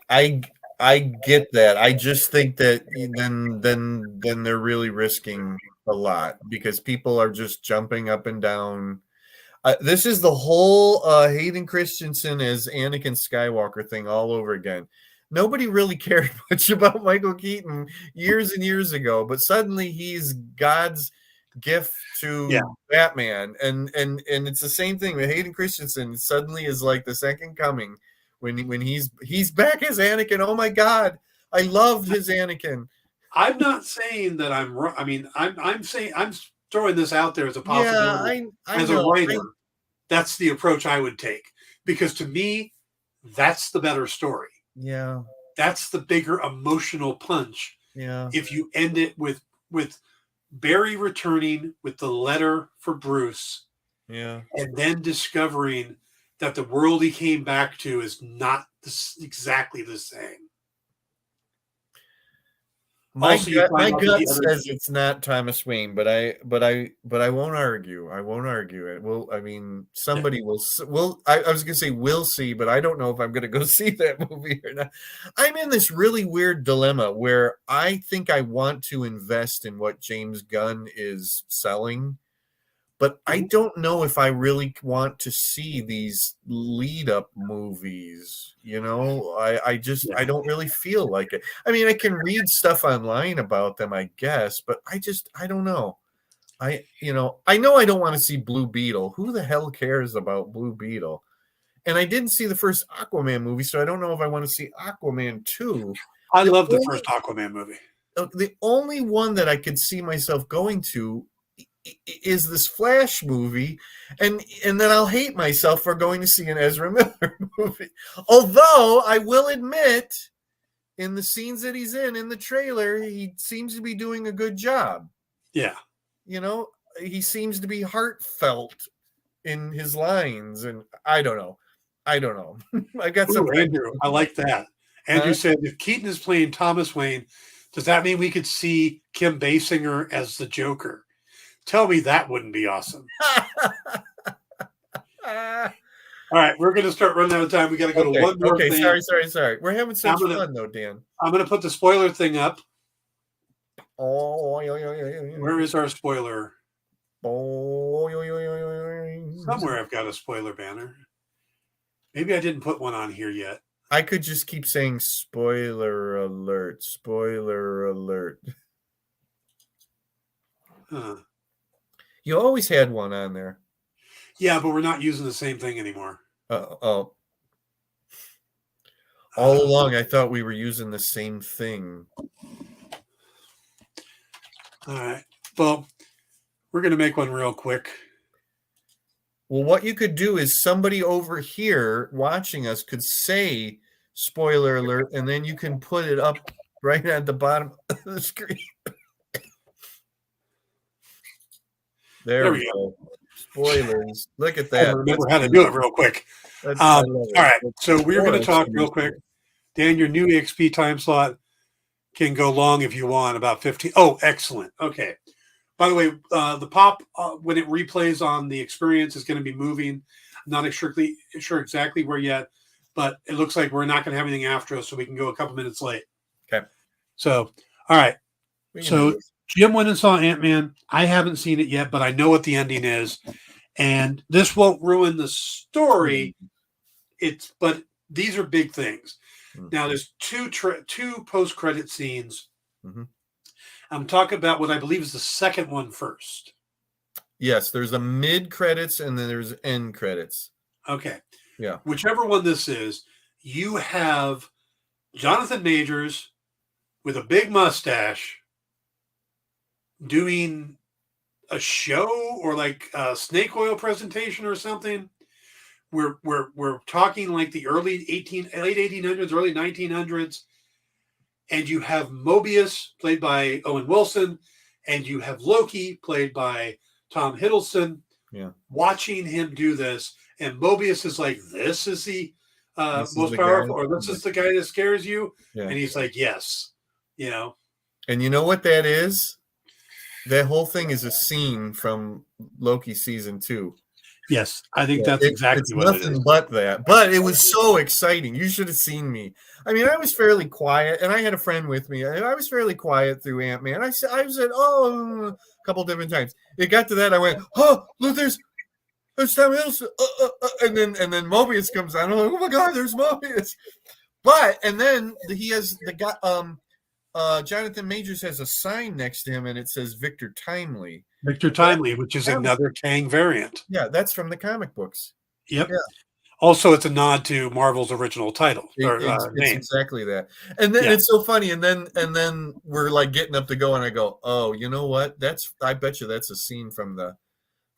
get that. I just think that then they're really risking a lot because people are just jumping up and down. This is the whole Hayden Christensen as Anakin Skywalker thing all over again. Nobody really cared much about Michael Keaton years and years ago, but suddenly he's God's gift to Batman, and it's the same thing with Hayden Christensen. Suddenly is like the second coming when he's back as Anakin. Oh my God, I loved his Anakin. I'm not saying that I'm wrong. I mean, I'm saying I'm throwing this out there as a possibility. I as know. a writer, that's the approach I would take, because to me, that's the better story. Yeah, that's the bigger emotional punch. Yeah, if you end it with Barry returning with the letter for Bruce, yeah, and then discovering that the world he came back to is not exactly the same. My gut says it's not Thomas Wayne, but I won't argue. I won't argue it. Well, I mean, somebody will. I was going to say we'll see, but I don't know if I'm going to go see that movie or not. I'm in this really weird dilemma where I think I want to invest in what James Gunn is selling, but I don't know if I really want to see these lead up movies. You know, I don't really feel like it. I mean, I can read stuff online about them, I guess, but I don't know. I know I don't want to see Blue Beetle. Who the hell cares about Blue Beetle? And I didn't see the first Aquaman movie, so I don't know if I want to see Aquaman 2. I love the first Aquaman movie. The only one that I could see myself going to is this Flash movie, and then I'll hate myself for going to see an Ezra Miller movie. Although I will admit, in the scenes that he's in the trailer, he seems to be doing a good job. Yeah. You know, he seems to be heartfelt in his lines, and I don't know. I got some. Andrew, I like that. Andrew said, if Keaton is playing Thomas Wayne, does that mean we could see Kim Basinger as the Joker? Tell me that wouldn't be awesome. All right, we're going to start running out of time. We got to go to one more thing. Sorry. We're having such fun, though, Dan. I'm going to put the spoiler thing up. Oh, where is our spoiler? Somewhere I've got a spoiler banner. Maybe I didn't put one on here yet. I could just keep saying spoiler alert, spoiler alert. You always had one on there. Yeah, but we're not using the same thing anymore. All along, I thought we were using the same thing. All right. Well, we're going to make one real quick. Well, what you could do is somebody over here watching us could say spoiler alert, and then you can put it up right at the bottom of the screen. There we go. Spoilers. Look at that. I remember how to do it real quick. All right. So we're going to talk real quick. Dan, your new EXP time slot can go long if you want, about 15. Oh, excellent. Okay. By the way, the pop, when it replays on the experience, is going to be moving. I'm not sure exactly where yet, but it looks like we're not going to have anything after us, so we can go a couple minutes late. Okay. So, all right. So Jim went and saw Ant-Man. I haven't seen it yet, but I know what the ending is. And this won't ruin the story. But these are big things. Now, there's two post-credit scenes. I'm talking about what I believe is the second one first. Yes, there's a mid-credits and then there's end credits. Okay. Yeah. Whichever one this is, you have Jonathan Majors with a big mustache doing a show or like a snake oil presentation or something. We're talking like the late 1800s, early 1900s, and you have Mobius played by Owen Wilson, and you have Loki played by Tom Hiddleston. Yeah, watching him do this, and Mobius is like, "This is the most powerful, or this is the guy that scares you," and he's like, "Yes," you know. And you know what that is? That whole thing is a scene from Loki season 2. Yes, I think that's exactly it's what it nothing is. but that. But it was so exciting. You should have seen me. I mean, I was fairly quiet, and I had a friend with me. I was fairly quiet through Ant-Man. I said, oh, a couple different times. It got to that, I went, oh, look, there's Tom Hiddleston. And then Mobius comes on. I'm like, oh my God, there's Mobius. But, and then he has the guy, Jonathan Majors has a sign next to him, and it says Victor Timely. Victor Timely, which is another Kang variant. Yeah, that's from the comic books. Yep. Yeah. Also, it's a nod to Marvel's original title or It's name. exactly that. And then it's so funny. And then we're like getting up to go, and I go, oh, you know what? I bet you that's a scene from the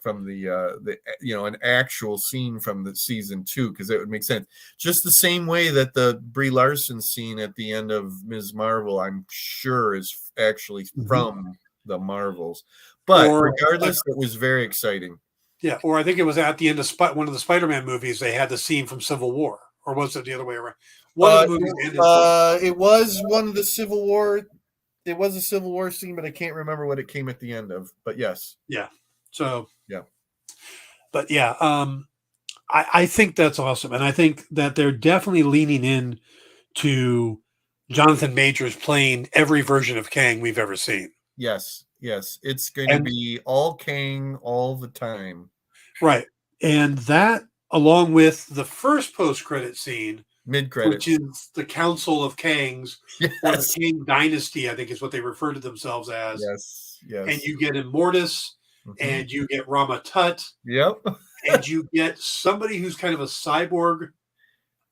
an actual scene from the season 2, because it would make sense. Just the same way that the Brie Larson scene at the end of Ms. Marvel, I'm sure, is actually from the Marvels. But regardless, it was very exciting. Yeah, or I think it was at the end of one of the Spider-Man movies. They had the scene from Civil War, or was it the other way around? One of the movies ended. It was one of the Civil War. It was a Civil War scene, but I can't remember what it came at the end of. But yes, yeah. So yeah, but yeah, I think that's awesome, and I think that they're definitely leaning in to Jonathan Majors playing every version of Kang we've ever seen. Yes, it's going to be all Kang all the time. Right. And that, along with the first post-credit scene, mid-credit, which is the Council of Kangs, or the Kang Dynasty, I think is what they refer to themselves as. Yes. And you get Immortus, and you get Rama Tut. Yep. And you get somebody who's kind of a cyborg.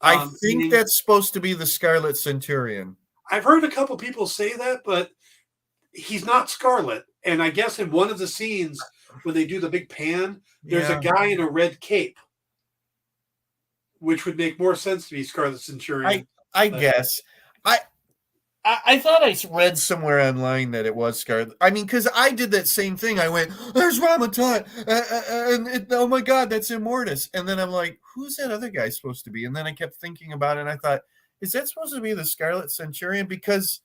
I think that's supposed to be the Scarlet Centurion. I've heard a couple people say that, but he's not Scarlet. And I guess in one of the scenes when they do the big pan, there's a guy in a red cape, which would make more sense to be Scarlet Centurion. I guess. I thought I read somewhere online that it was Scarlet. I mean, because I did that same thing. I went, there's Rama Tut, and oh my God, that's Immortus. And then I'm like, who's that other guy supposed to be? And then I kept thinking about it, and I thought, is that supposed to be the Scarlet Centurion? Because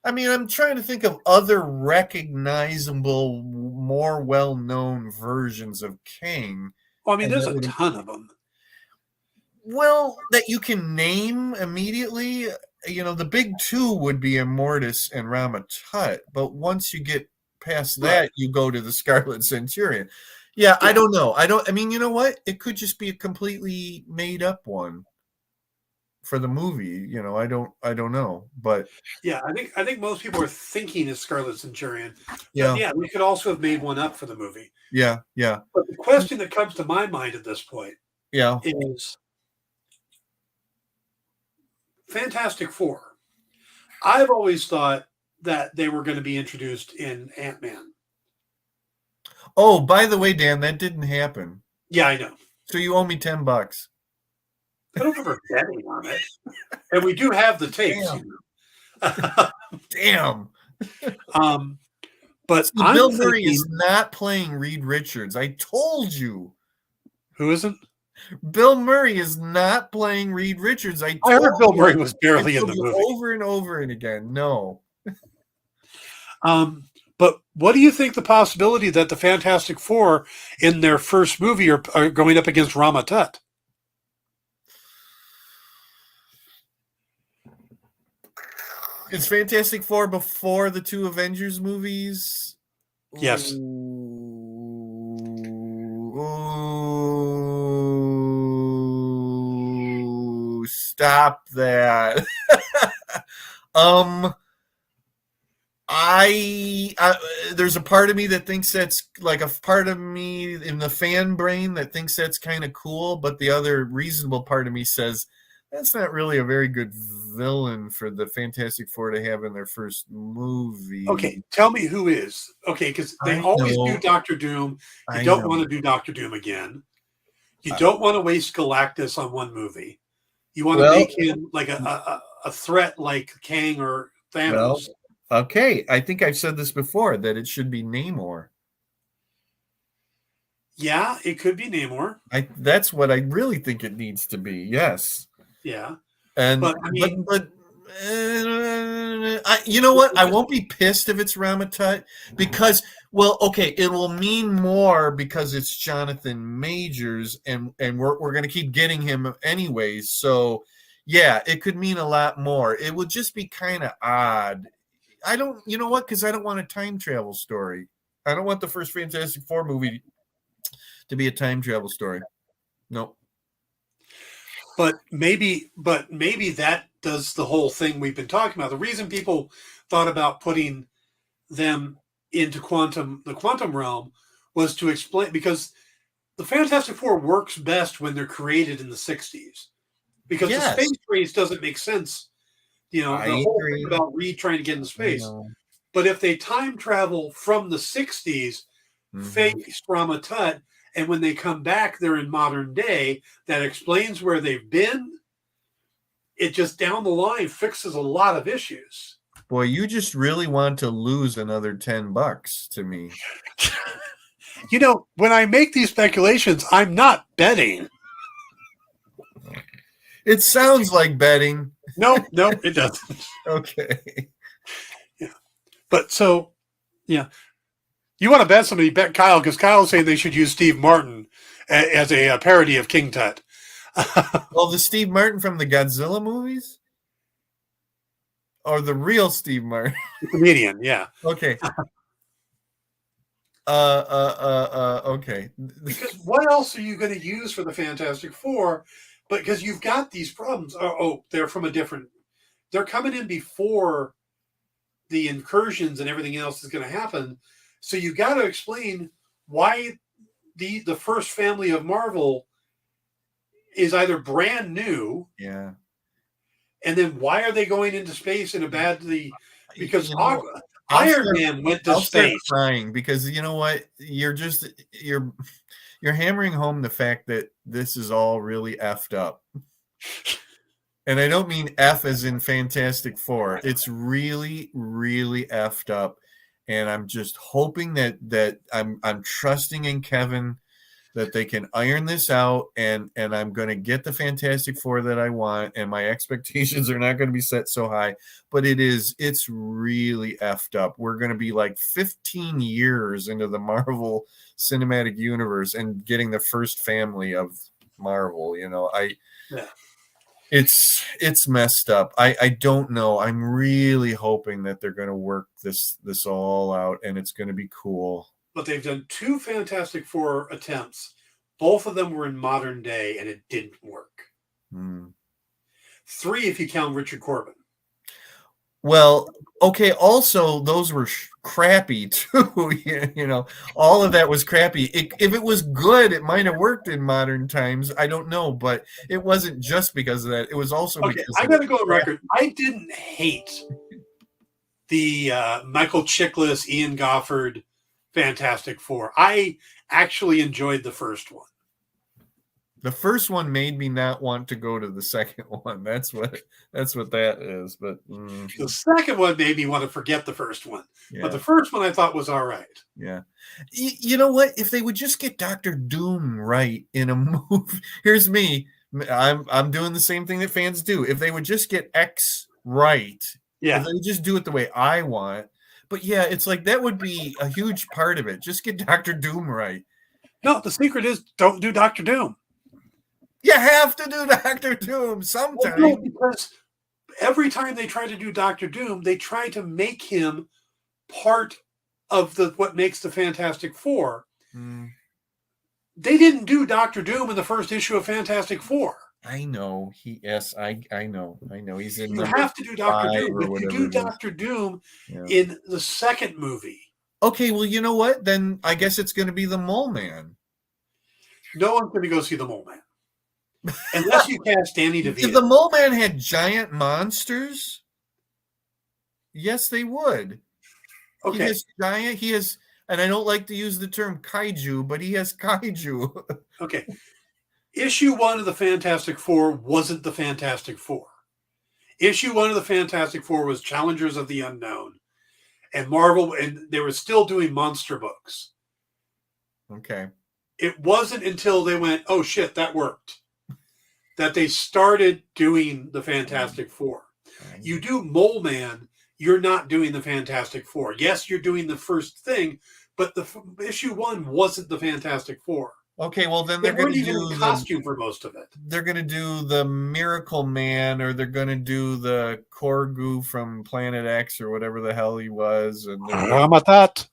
I mean, I'm trying to think of other recognizable, more well-known versions of Kang. Well, I mean, there's a ton of them. Well, that you can name immediately. The big two would be Immortus and Rama Tut. But once you get past that, you go to the Scarlet Centurion. Yeah, I don't know. I mean, you know what? It could just be a completely made-up one for the movie. I don't know, but yeah, I think most people are thinking it's Scarlet Centurion. Yeah, yeah, we could also have made one up for the movie. Yeah. But the question that comes to my mind at this point, is Fantastic Four. I've always thought that they were going to be introduced in Ant-Man. Oh, by the way, Dan, that didn't happen. Yeah, I know. So you owe me $10. I don't remember betting on it. And we do have the tapes. Damn. But See, Bill Murray is not playing Reed Richards. I told you. Who isn't? Bill Murray is not playing Reed Richards. I heard Bill Murray was barely in the movie. Over and over and again. No. But what do you think the possibility that the Fantastic Four in their first movie are going up against Rama Tut? Is Fantastic Four before the two Avengers movies? Yes. Ooh, stop that. There's a part of me that thinks that's like a part of me in the fan brain that thinks that's kind of cool, but the other reasonable part of me says that's not really a very good villain for the Fantastic Four to have in their first movie. Okay, tell me who is. Okay, because they always do Doctor Doom. You don't want to do Doctor Doom again. You don't want to waste Galactus on one movie. You want to make him like a threat like Kang or Thanos. Okay, I think I've said this before, that it should be Namor. Yeah, it could be Namor. That's what I really think it needs to be. Yes. Yeah. And but I You know what? I won't be pissed if it's Ramatut because, well, okay, it will mean more because it's Jonathan Majors, and we're going to keep getting him anyways. So, yeah, it could mean a lot more. It would just be kind of odd. You know what? Because I don't want a time travel story. I don't want the first Fantastic Four movie to be a time travel story. Nope. But maybe that does the whole thing we've been talking about. The reason people thought about putting them into the quantum realm was to explain, because the Fantastic Four works best when they're created in the 60s. Because the space race doesn't make sense. The whole thing about Reed trying to get into space. But if they time travel from the 60s, face Ramatut, and when they come back, they're in modern day, that explains where they've been. It just down the line fixes a lot of issues. Boy, you just really want to lose another $10 to me. When I make these speculations, I'm not betting. It sounds like betting. No, it doesn't. Okay. Yeah. But so, yeah. You want to bet somebody, bet Kyle, because Kyle's saying they should use Steve Martin as a parody of King Tut. Well, the Steve Martin from the Godzilla movies? Or the real Steve Martin? The comedian, yeah. Okay. Okay. Because what else are you going to use for the Fantastic Four? But because you've got these problems. They're from they're coming in before the incursions and everything else is going to happen. So you got to explain why the first family of Marvel is either brand new. Yeah. And then why are they going into space in a badly? Because Iron Man went to space. Crying because you know what? You're hammering home the fact that this is all really effed up. And I don't mean F as in Fantastic Four. It's really, really effed up. And I'm just hoping that I'm trusting in Kevin that they can iron this out, and I'm going to get the Fantastic Four that I want, and my expectations are not going to be set so high, but it's really effed up. We're going to be like 15 years into the Marvel Cinematic Universe and getting the first family of Marvel, It's messed up. I don't know. I'm really hoping that they're going to work this all out, and it's going to be cool. But they've done 2 Fantastic Four attempts. Both of them were in modern day, and it didn't work. 3 if you count Richard Corbin. Well, okay. Also, those were crappy too. All of that was crappy. If it was good, it might have worked in modern times. I don't know, but it wasn't just because of that. It was also because I got to go on record. I didn't hate the Michael Chiklis, Ian Goffard Fantastic Four. I actually enjoyed the first one. The first one made me not want to go to the second one. That's what that is. But the second one made me want to forget the first one. Yeah. But the first one I thought was all right. Yeah. You know what? If they would just get Dr. Doom right in a movie, here's me. I'm doing the same thing that fans do. If they would just get X right, if they would just do it the way I want. But yeah, it's like that would be a huge part of it. Just get Dr. Doom right. No, the secret is don't do Dr. Doom. You have to do Dr. Doom sometime. Well, no, because every time they try to do Dr. Doom, they try to make him part of what makes the Fantastic Four. They didn't do Dr. Doom in the first issue of Fantastic Four. I know. I know. He's in. You have to do Dr. Doom, but you do Dr. Doom in the second movie. Okay, well, you know what? Then I guess it's going to be the Mole Man. No one's going to go see the Mole Man. Unless you cast Danny DeVito. If the Mole Man had giant monsters, yes, they would. Okay. He has, and I don't like to use the term kaiju, but he has kaiju. Okay. Issue 1 of the Fantastic Four wasn't the Fantastic Four. Issue 1 of the Fantastic Four was Challengers of the Unknown. And Marvel, and they were still doing monster books. Okay. It wasn't until they went, oh shit, that worked, that they started doing the Fantastic Four. You do Mole Man, you're not doing the Fantastic Four. Yes, you're doing the first thing, but the issue 1 wasn't the Fantastic Four. Okay, well then they're going to do the costume for most of it. They're going to do the Miracle Man, or they're going to do the Korgu from Planet X, or whatever the hell he was. And Ramatat.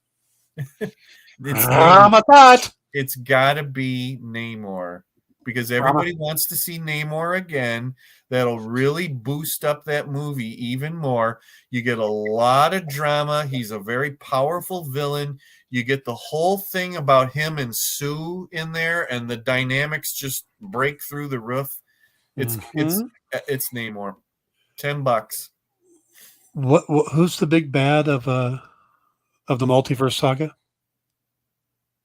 Ramatat. It's got to be Namor, because everybody wants to see Namor again. That'll really boost up that movie even more. You get a lot of drama. He's a very powerful villain. You get the whole thing about him and Sue in there, and the dynamics just break through the roof. It's Namor. $10. What? Who's the big bad of the multiverse saga?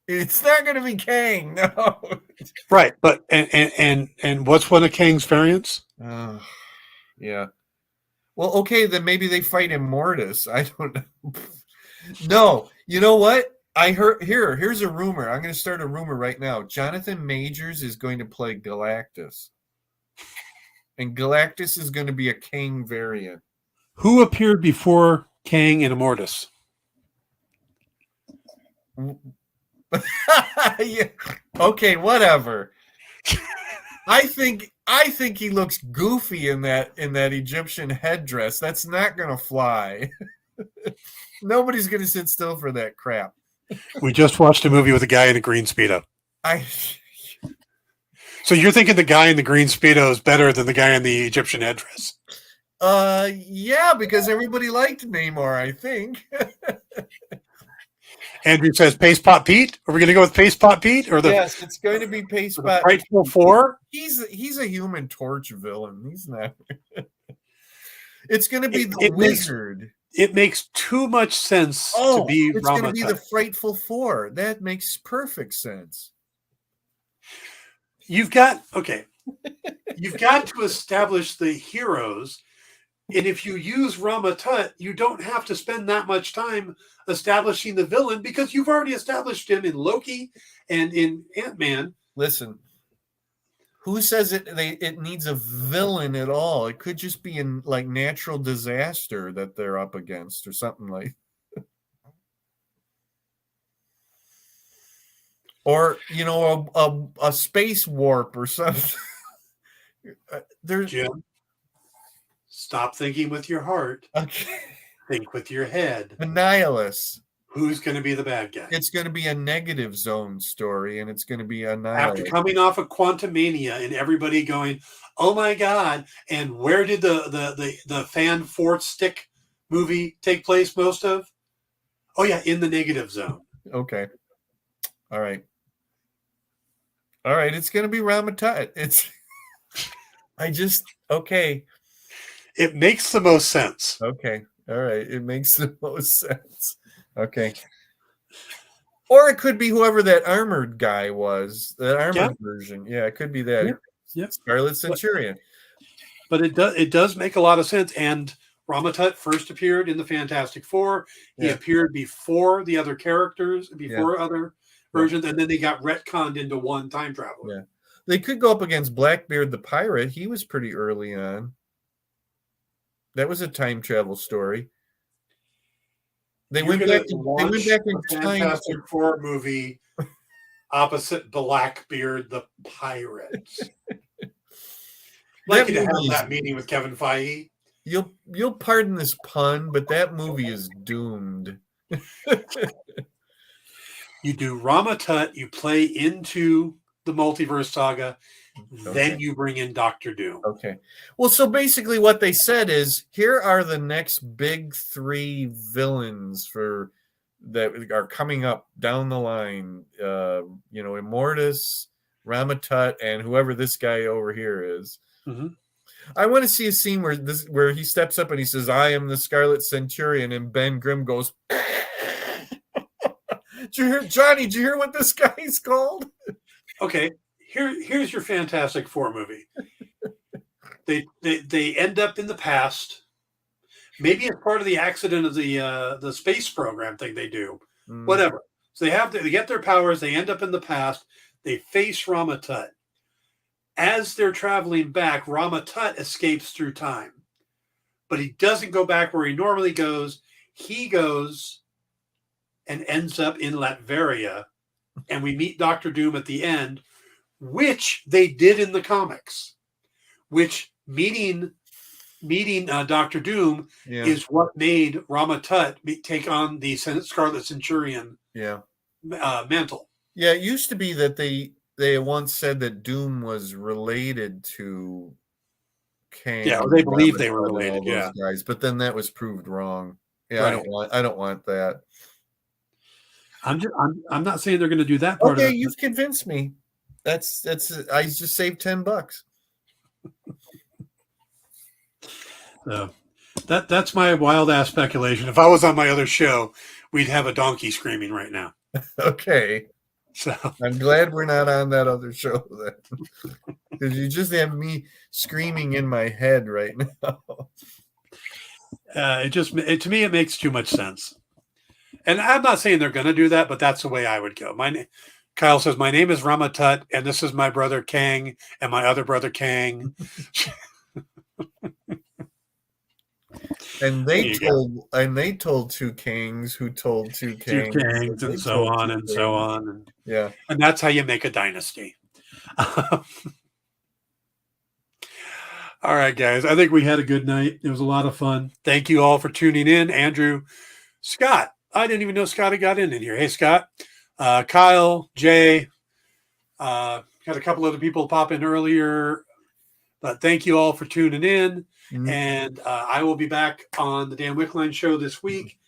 It's not going to be Kang, no. Right, but and what's one of Kang's variants? Yeah. Well, okay, then maybe they fight Immortus. I don't know. No, you know what? I heard here's a rumor. I'm going to start a rumor right now. Jonathan Majors is going to play Galactus. And Galactus is going to be a Kang variant. Who appeared before Kang and Immortus? Yeah. Okay, whatever. I think he looks goofy in that Egyptian headdress. That's not going to fly. Nobody's going to sit still for that crap. We just watched a movie with a guy in a green Speedo. So you're thinking the guy in the green Speedo is better than the guy in the Egyptian headdress? Yeah, because everybody liked Namor, I think. Andrew says Paste Pot Pete. Are we going to go with Paste Pot Pete? Yes, it's going to be Paste Pot. Frightful Four? He's a Human Torch villain. He's not. It's going to be the Wizard. It makes too much sense to be it's going to be the Frightful Four. That makes perfect sense. You've got to establish the heroes. And if you use Rama Tut, you don't have to spend that much time establishing the villain, because you've already established him in Loki and in Ant-Man. Listen, who says it needs a villain at all? It could just be in like natural disaster that they're up against or something like. Or, you know, a space warp or something. Jim, stop thinking with your heart. Okay. Think with your head. Annihilus. Who's going to be the bad guy? It's going to be a Negative Zone story, and it's going to be Annihilus. After coming off of Quantumania and everybody going, oh my God, and where did the Fan Fort Stick movie take place most of? Oh yeah, in the Negative Zone. Okay. All right. It's going to be Rama-Tut. Okay. It makes the most sense. Okay. All right. It makes the most sense. Okay. Or it could be whoever that armored guy was, that armored version. Yeah, it could be that. Yeah. Scarlet Centurion. But it does make a lot of sense. And Rama-Tut first appeared in the Fantastic Four. He appeared before the other characters, before other versions, and then they got retconned into one time traveler. Yeah. They could go up against Blackbeard the Pirate. He was pretty early on. That was a time travel story. They went back in time. Fantastic Four movie opposite Blackbeard the Pirate. Like to have that meeting with Kevin Feige. You'll pardon this pun, but that movie is doomed. You do Rama-Tut, you play into the multiverse saga, then you bring in Doctor Doom. Okay. Well, so basically what they said is, here are the next big 3 villains that are coming up down the line. Immortus, Rama-Tut, and whoever this guy over here is. Mm-hmm. I want to see a scene where he steps up and he says, "I am the Scarlet Centurion," and Ben Grimm goes, "Did you hear, Johnny? Did you hear what this guy's called?" Okay, here's your Fantastic Four movie. They end up in the past. Maybe as part of the accident of the space program thing they do. Whatever. So they get their powers. They end up in the past. They face but he doesn't go back where he normally goes. He goes and ends up in Latveria, and we meet Doctor Doom at the end, which they did in the comics, which meeting Doctor Doom is what made Rama Tut take on the Scarlet Centurion mantle. Yeah, it used to be that they once said that Doom was related to Kang. Yeah, they believe they were related. Those guys, but then that was proved wrong. Yeah, right. I don't want that. I'm not saying they're going to do that part. Okay, you've convinced me. That's I just saved $10. So that's my wild ass speculation. If I was on my other show, we'd have a donkey screaming right now. Okay. So I'm glad we're not on that other show then, because you just have me screaming in my head right now. To me, it makes too much sense. And I'm not saying they're going to do that, but that's the way I would go. Kyle says, my name is Rama Tut, and this is my brother Kang, and my other brother Kang. And they told two kings who told two kings, and so on and so on. And and that's how you make a dynasty. All right, guys. I think we had a good night. It was a lot of fun. Thank you all for tuning in. Andrew, Scott. I didn't even know Scott had got in here. Hey, Scott. Kyle, Jay. Had a couple other people pop in earlier. But thank you all for tuning in. Mm-hmm. And I will be back on the Dan Wickline show this week.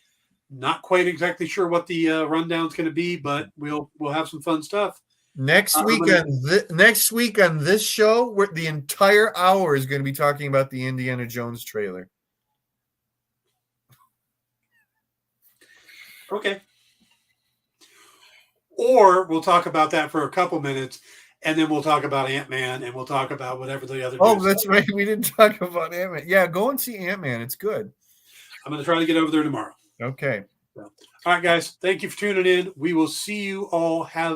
Not quite exactly sure what the rundown's going to be, but we'll have some fun stuff. Next week on this show, the entire hour is going to be talking about the Indiana Jones trailer. Okay. Or we'll talk about that for a couple minutes, and then we'll talk about Ant-Man, and we'll talk about whatever the other. Oh, that's right. We didn't talk about Ant-Man. Yeah, go and see Ant-Man. It's good. I'm going to try to get over there tomorrow. Okay. So, all right, guys. Thank you for tuning in. We will see you all. Have